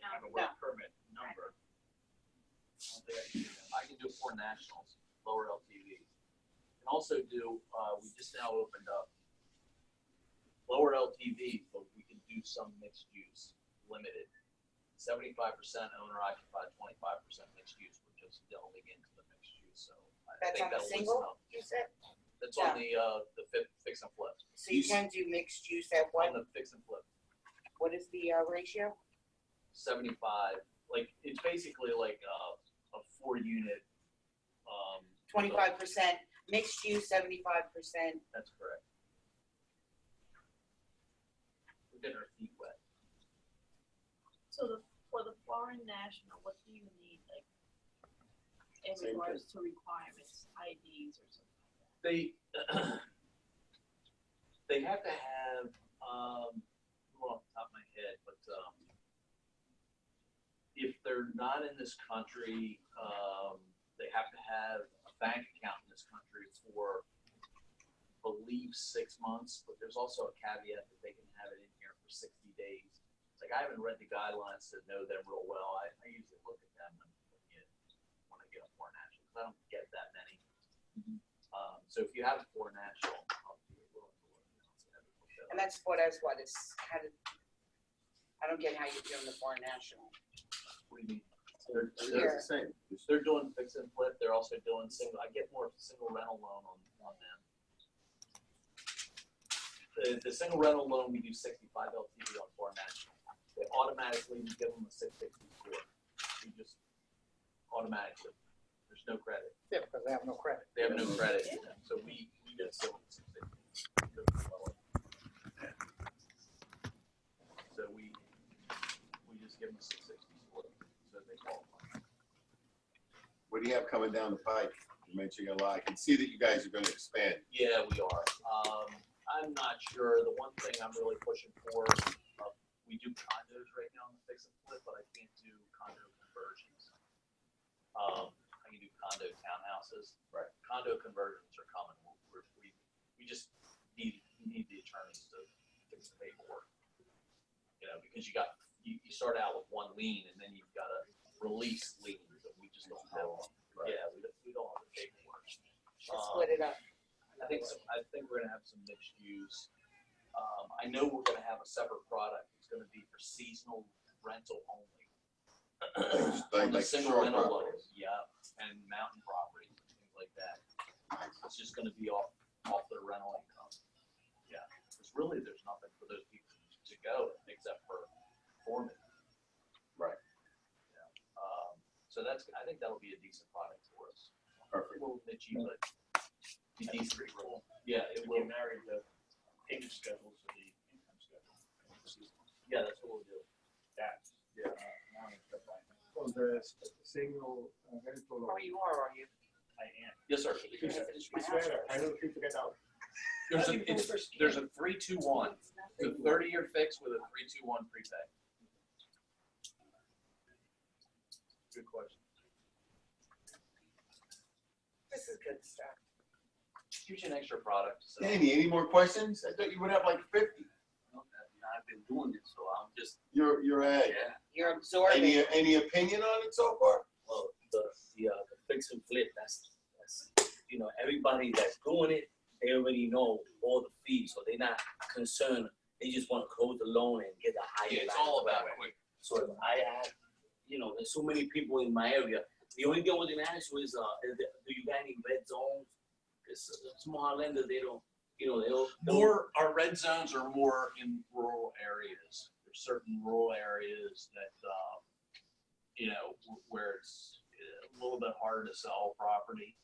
Have a work permit number. I don't think I can do that. I can do foreign nationals, lower LTV. Can also do, we just now opened up lower LTV, but we can do some mixed use, limited. 75% owner occupied, 25% mixed use. We're just delving into the mixed use, so I That's think on the that'll single, loosen up. you said? That's on the fix and flip. So you can do mixed use at On what, the fix and flip, what is the ratio? 75. Like it's basically like a 4-unit. 25%, mixed use 75%. That's correct. We're getting our feet wet. So for the foreign national, what do you need, like, in Same regards to requirements, IDs or something like that? They have to have off the top of my head, but if they're not in this country, they have to have a bank account in this country for, I believe, 6 months. But there's also a caveat that they can have it in here for 60 days. It's like I haven't read the guidelines to know them real well. I usually look at them when I get a foreign national because I don't get that many. So if you have a foreign national, I'll be willing to look at it. And that's what is, I don't get how you're doing the foreign national. What do you mean? That's Here. the same. They're doing fix and flip. They're also doing single. I get more single rental loan on them. The single rental loan we do 65 LTV on foreign national. they automatically, we give them a 660 score. We just automatically, there's no credit. Yeah, because they have no credit. They have no credit, so we just give them 660. So we just give them a 660 score, so they qualify. What do you have coming down the pike? You mentioned a lot. I can see that you guys are gonna expand. Yeah, we are. I'm not sure. The one thing I'm really pushing for, we do condos right now in the fix and flip, but I can't do condo conversions. I can do condo townhouses. Right. Condo conversions are coming. We just need the attorneys to fix the paperwork. You know, because you start out with one lien and then you've got to release liens, and we just don't have them. Right. Yeah, we don't have the paperwork. Split it up. I think we're gonna have some mixed use. I know we're gonna have a separate product. It's gonna be for seasonal rental only. On the single shore rental properties. loans, yeah, and mountain properties, and things like that. It's just gonna be off the rental income. Yeah, because really there's nothing for those people to go except for foreman. Right. Yeah. So I think that'll be a decent product for us. Perfect. A little niche, but be decent. Pretty cool. Yeah, it If will. you married the payment schedules to the income schedule. Yeah, that's what we'll do. That's, Yeah. now I'm stuff like that. On the single rental. Or you are you? I am. Yes, sir. Because I finished my It's house. where I don't think to get out. There's a 3-2-1. It's a 30-year fix with a 3-2-1 prepay. Good question. This is good stuff. Gives you an extra product. So. Danny, any more questions? I thought you would have like 50. I've been doing it, so I'm just, You're ahead. yeah. You're absorbing. Any opinion on it so far? Well, the fix and flip, that's, everybody that's doing it, they already know all the fees, so they're not concerned. They just want to close the loan and get the higher. Yeah, it's line. all about quick. So if I have, there's so many people in my area. The only thing I was gonna ask you is, do you got any red zones? Because small lenders, they don't, Our red zones are more in rural areas. There's certain rural areas that, where it's a little bit harder to sell property.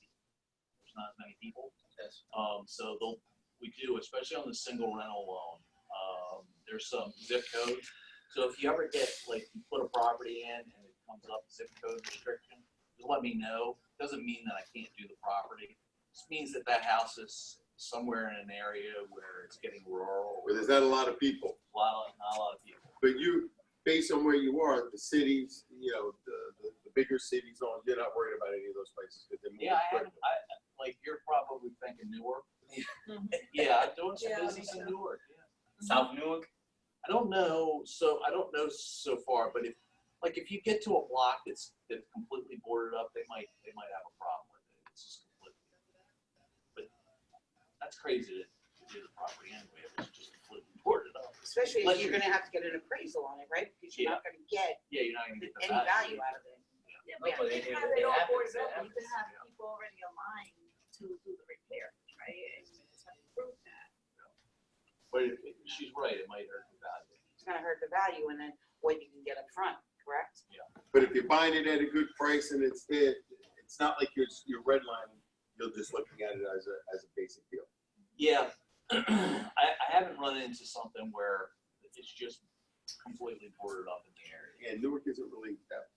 There's not as many people. Yes. So we do, especially on the single rental loan. There's some zip codes. So if you ever get, like, you put a property in and it comes up zip code restriction, just let me know. Doesn't mean that I can't do the property. Just means that house is somewhere in an area where it's getting rural. Where there's not a lot of people. Not a lot of people. But you, based on where you are, the cities, the bigger cities, you're not worried about any of those places because they're moving quickly. Like you're probably thinking Newark. Yeah, I'm doing some business in Newark. Yeah. South Newark. I don't know so far, but if you get to a block that's completely boarded up, they might have a problem with it. It's just completely. But that's crazy to do the property anyway. If it's just completely boarded up. Especially if you're gonna have to get an appraisal on it, right? Because you're not gonna get Yeah, you're not gonna get the any value out of it. Yeah, but but you they- can have they it all have it, boarded they up, have you can it. have people already aligned to do the repair, right? And you just have to prove that. But she's right. It might hurt the value. It's gonna hurt the value and then what you can get up front, correct? But if you're buying it at a good price and it's not like you're redlining, you're just looking at it as a basic deal. Yeah, I haven't run into something where it's just completely boarded up in the area. Yeah, Newark isn't really that.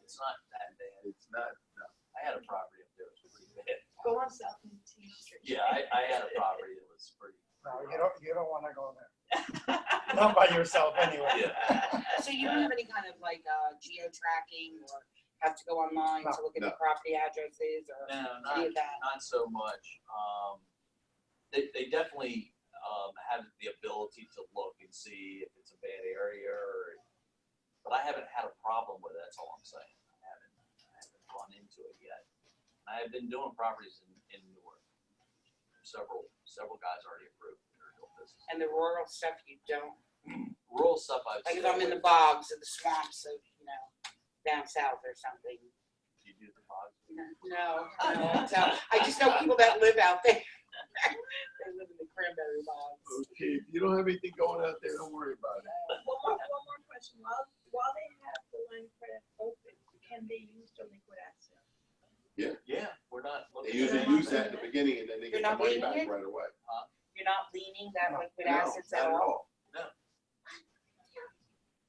It's not that bad. It's not. No. I had a property up there that was pretty bad. Go on South Main Street. Yeah, I had a property that was pretty. No, you don't want to go there. Not by yourself anyway. Yeah. So you don't have any kind of like geo tracking or have to go online to look at the No. property addresses or No, any of that? not so much. They definitely have the ability to look and see if it's a bad area but I haven't had a problem with it. That's all I'm saying. I haven't run into it yet. I have been doing properties in Newark. Several guys already approved. And the rural stuff you don't, Rural stuff I've like seen. if I'm in the bogs or the swamps of, down south or something. You do the bogs. No, so I just know people that live out there. They live in the cranberry bogs. Okay, if you don't have anything going out there, don't worry about it. One more question. While they have the line of credit open, can they use the liquid asset? Yeah, we're not. They looking usually at use that. that in the beginning and then they You're get the not money leaving back it? right away. You're not leaning that liquid No, assets not at all?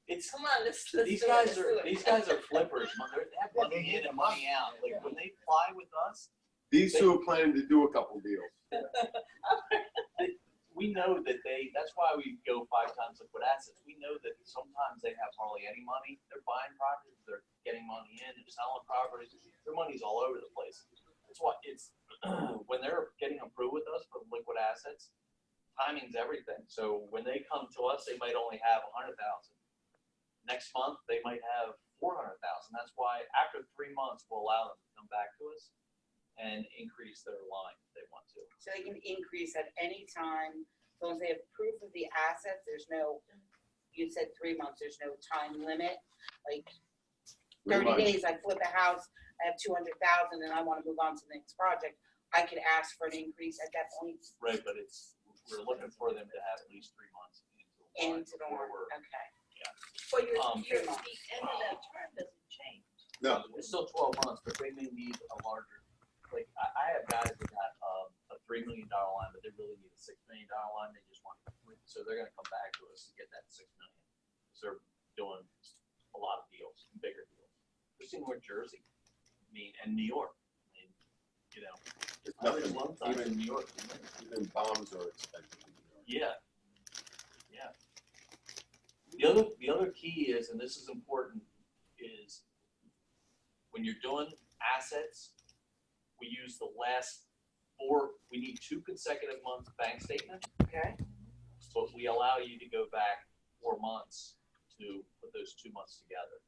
It's Come on, let's these do it, guys let's are do it. these guys are flippers. They have money in and money out. Like when they fly with us, These two are planning to do a couple deals. we know that that's why we go 5 times liquid assets. We know that sometimes they have hardly any money. They're buying properties, they're getting money in, they're selling properties. Their money's all over the place. That's why it's when they're getting approved with us for liquid assets, timing's everything. So when they come to us, they might only have 100,000. Next month, they might have 400,000. That's why after 3 months, we'll allow them to come back to us and increase their line if they want to. So they can increase at any time, as long as they have proof of the assets, there's no, you said 3 months, there's no time limit, like 30 days, I flip a house, I have 200,000 and I wanna move on to the next project, I could ask for an increase at that point Right, but we're looking for them to have at least 3 months into the before one, we're- okay. But the Three end of months. that term doesn't change. No, It's still 12 months, but they may need a larger, like, I have guys that got a $3 million line, but they really need a $6 million line, they just want, so they're gonna come back to us and get that $6 million. So they're doing a lot of deals, bigger deals. We're seeing North Jersey, I mean, and New York, I mean, you know. it's I was nothing. one time in New York. Even bombs are expensive. Yeah. Yeah. The other key is, and this is important, is when you're doing assets, we use the last 4, we need 2 consecutive months bank statement, Okay. but we allow you to go back 4 months to put those 2 months together.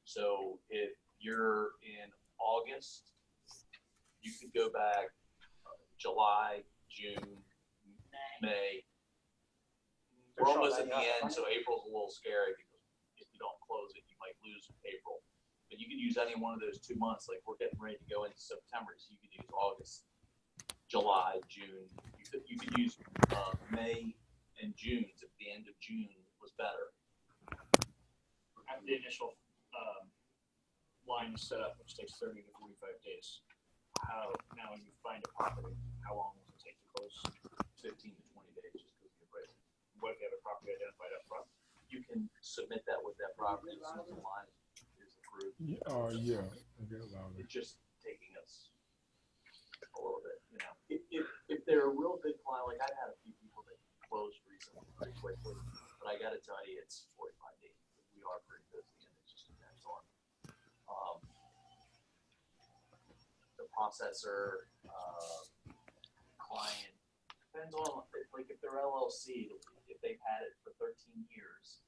So if you're in August, you could go back July, June, May. We're almost at the end, so April's a little scary because if you don't close it, you might lose April. But you could use any one of those 2 months, like we're getting ready to go into September, so you could use August, July, June. You could use May and June if the end of June was better. After the initial line is set up, which takes 30 to 45 days, now when you find a property, how long does it take to close? 15 to 20 days just because of the appraisal. What if you have a property identified up front? You can submit that with that property as soon as the line is approved. Yeah. Okay, louder. It's just taking us a little bit, you know. If they're a real big client, like I've had a few people that closed recently pretty quickly, but I gotta tell you, it's 45 days. We are pretty busy and it just depends on the processor, client, depends on, like if they're LLC, if they've had it for 13 years,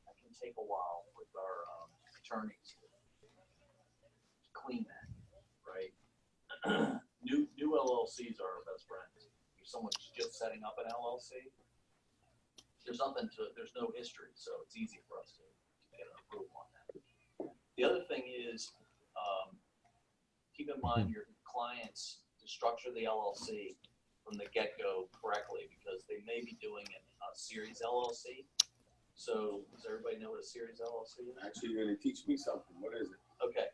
that can take a while with our attorneys to clean that, right? New LLCs are our best friends. If someone's just setting up an LLC, there's no history, so it's easy for us to get an approval on that. The other thing is, keep in mind your clients to structure the LLC from the get-go correctly, because they may be doing a series LLC. So does everybody know what a series LLC is? Actually, you're gonna teach me something. What is it? Okay.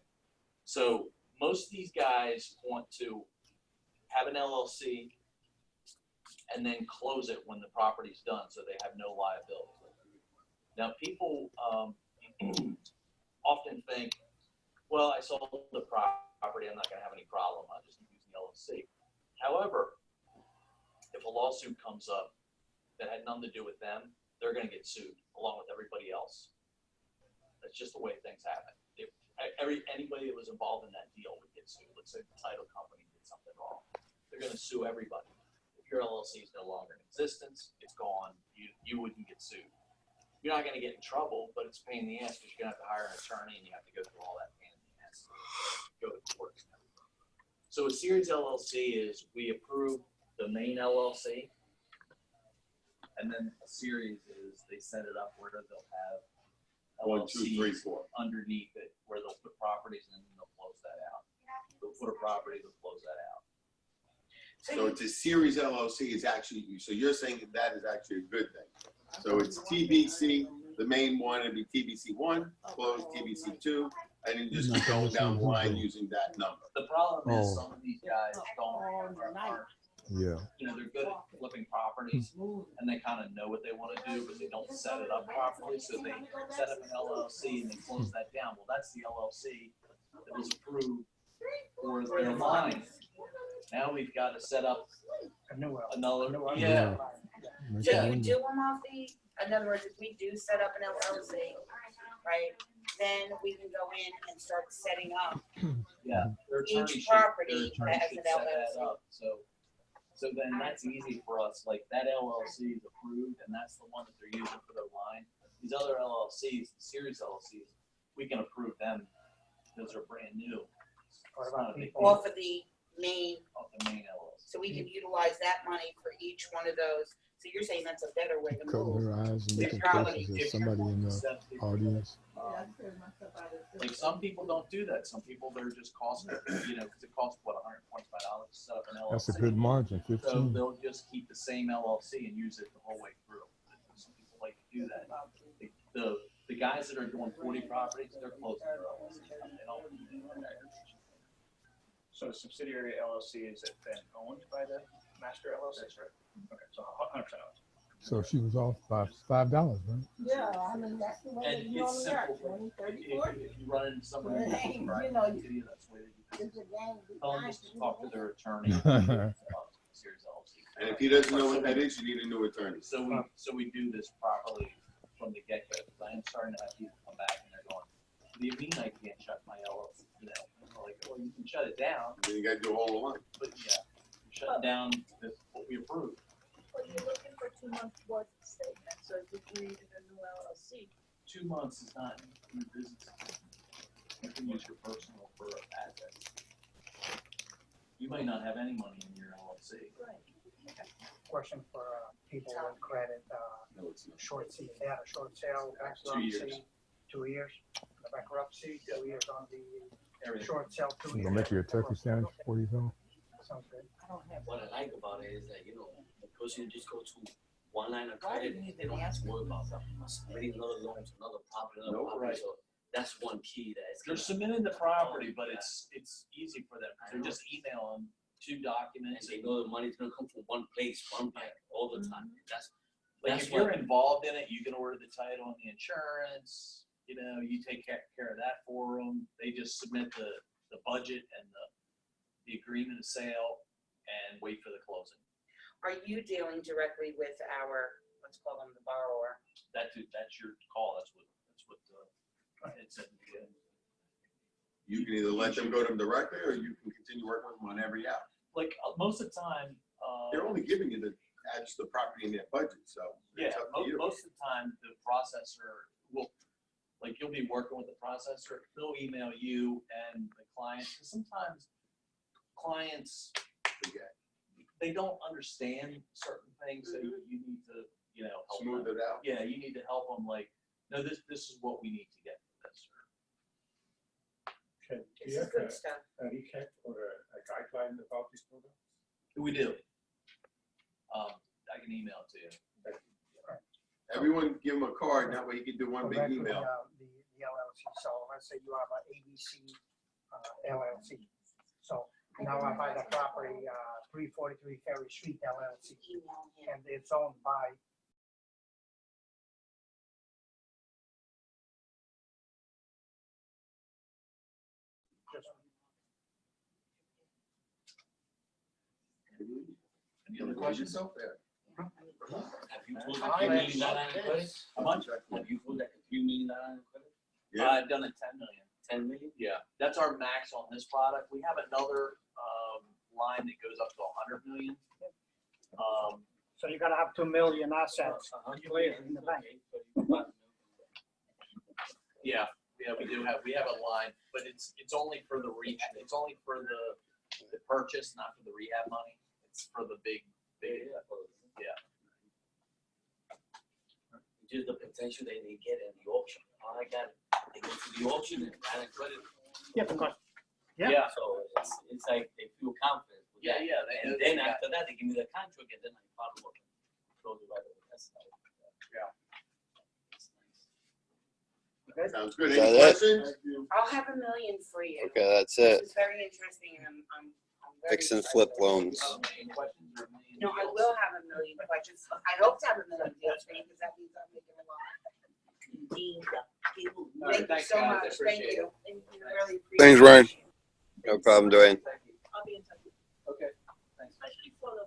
So most of these guys want to have an LLC and then close it when the property's done, so they have no liability. Now, people often think, well, I sold the property, I'm not gonna have any problem, I'll just keep using the LLC. However, if a lawsuit comes up that had nothing to do with them, they're gonna get sued along with everybody else. That's just the way things happen. If anybody that was involved in that deal would get sued. Let's say the title company did something wrong. They're gonna sue everybody. If your LLC is no longer in existence, it's gone, you wouldn't get sued. You're not gonna get in trouble, but it's a pain in the ass because you're gonna have to hire an attorney and you have to go through all that pain in the ass, go to court and everything. So a series LLC is, we approve the main LLC, and then a series is, they set it up where they'll have 1, 2, 3, LLCs 4. underneath it, where they'll put properties and then they'll close that out. They'll put a property, they'll close that out. So it's a series LLC is actually, so you're saying that is actually a good thing. So it's TBC, the main one, it'd be TBC1, closed TBC2, and then just keep going down the line using that number. The problem is some of these guys aren't, Yeah. you know, they're good at flipping properties and they kind of know what they want to do, but they don't set it up properly. So they set up an LLC and they close that down. Well, that's the LLC that was approved for their line. Now we've got to set up another, yeah. So you do them off the, in other words, if we do set up an LLC, right, then we can go in and start setting up Yeah. each property as an should set that LLC. up. So then that's easy for us. Like that LLC is approved and that's the one that they're using for their line. These other LLCs, the series LLCs, we can approve them. Those are brand new. It's not a big deal. Off of the main, Of the main LLC. so we can utilize that money for each one of those. So you're saying that's a better way to Cover move. her eyes and It's look at probably- faces. There's somebody in the audience. Like some people don't do that. Some people they're just costing, you know, because it costs what, $125 to set up an LLC. That's a good margin, So 15. they'll just keep the same LLC and use it the whole way through. Some people like to do that. The guys that are doing 40 properties, they're closing their LLC. They don't do that. So subsidiary LLC, is it then owned by the master LLC? That's right. Okay, so 100% owned. So she was off by $5, right? Yeah, I mean, that's the way And that you it's only got simple. 20, 30, If 40. you run into somebody, Well, hey, right, you know, that's the way that you It's a game. tell them just to talk to their attorney. Series LLC. And if he doesn't know what that is, you need a new attorney. So we do this properly from the get-go. Because I am starting to have people come back and they're going, "What do you mean I can't shut my LLC?" You know, and we're like, "Well, you can shut it down, Then you gotta do all along. but yeah, you're shutting down what we approved." Well, you're looking for 2 months worth of statement, so if you created a new LLC, 2 months is not your business. You can use your personal for assets. You might not have any money in your LLC. right? Question for people with credit, No, it's not. short sale, they had a short sale, 2 years. bankruptcy, 2 years. The bankruptcy, 2 years on the Everything. short sale, 2 You years. gonna make you a turkey sandwich before you go? Sounds good. I don't have. What I like about it is that, you know, the person just go to one line of Why credit, didn't you they don't have to worry about submitting another loan to another property, Nope, right. So that's one key that is. They're submitting the property, but it's easy for them. They're just emailing 2 And documents. they know the money's gonna come from one place, one bank, all the time. Like That's if you're what, involved in it, you can order the title and the insurance. You know, you take care of that for them. They just submit the budget and the agreement of sale and wait for the closing. Are you dealing directly with our, let's call them the borrower? That's your call. That's what it said. You can either let them go to them directly, or you can continue working with them on every app. Like most of the time, They're only giving you the property in their budget, so yeah, it's up to you. most of the time the processor will, like you'll be working with the processor, they'll email you and the client. 'Cause sometimes clients, Forget. they don't understand certain things, so you need to, you know, help Smooth them. it out. Yeah, you need to help them like, no, this is what we need to get for this. Can This you is have good stuff. a recap or a guideline about this program? We do. I can email it to you. Everyone give them a card, that way you can do one Go big back to email. The LLC, so let's say you have an ABC LLC. So now I buy the property, 343 Ferry Street LLC, Email him. and it's owned by just Any other questions? Yourself there. have you pulled I that $3 million like line of credit? this. How much? Have you pulled that $3 million line of credit? Yeah. I've done it 10 million. 10 million? Yeah, that's our max on this product. We have another line that goes up to 100 million. So you're gonna have 2 million assets clear in the bank. Yeah, we have a line, but it's only for the reach. It's only for the purchase, not for the rehab money. It's for the big. Yeah. Just the potential that they get in the auction. All I got, they go to the auction and line of credit. Yeah, because Yeah. So it's like they feel confident. with Yeah, yeah. And then after that, they give me the contract, and then I follow up. Close it right away. That's how. Yeah. Sounds good. Is Any that it? questions? I'll have $1 million for you. Okay, that's it. This is very interesting, and I'm very Fix and excited. flip loans. No, I will have $1 million questions. I hope to have $1 million deals for you, because that means I'm making a lot. All right, Thank you thanks, so guys. I much. Thank appreciate you. it. Thank you. Really Thanks, appreciate Ryan. it. No problem, Dwayne. I'll be in touch. Okay, thanks. Especially for the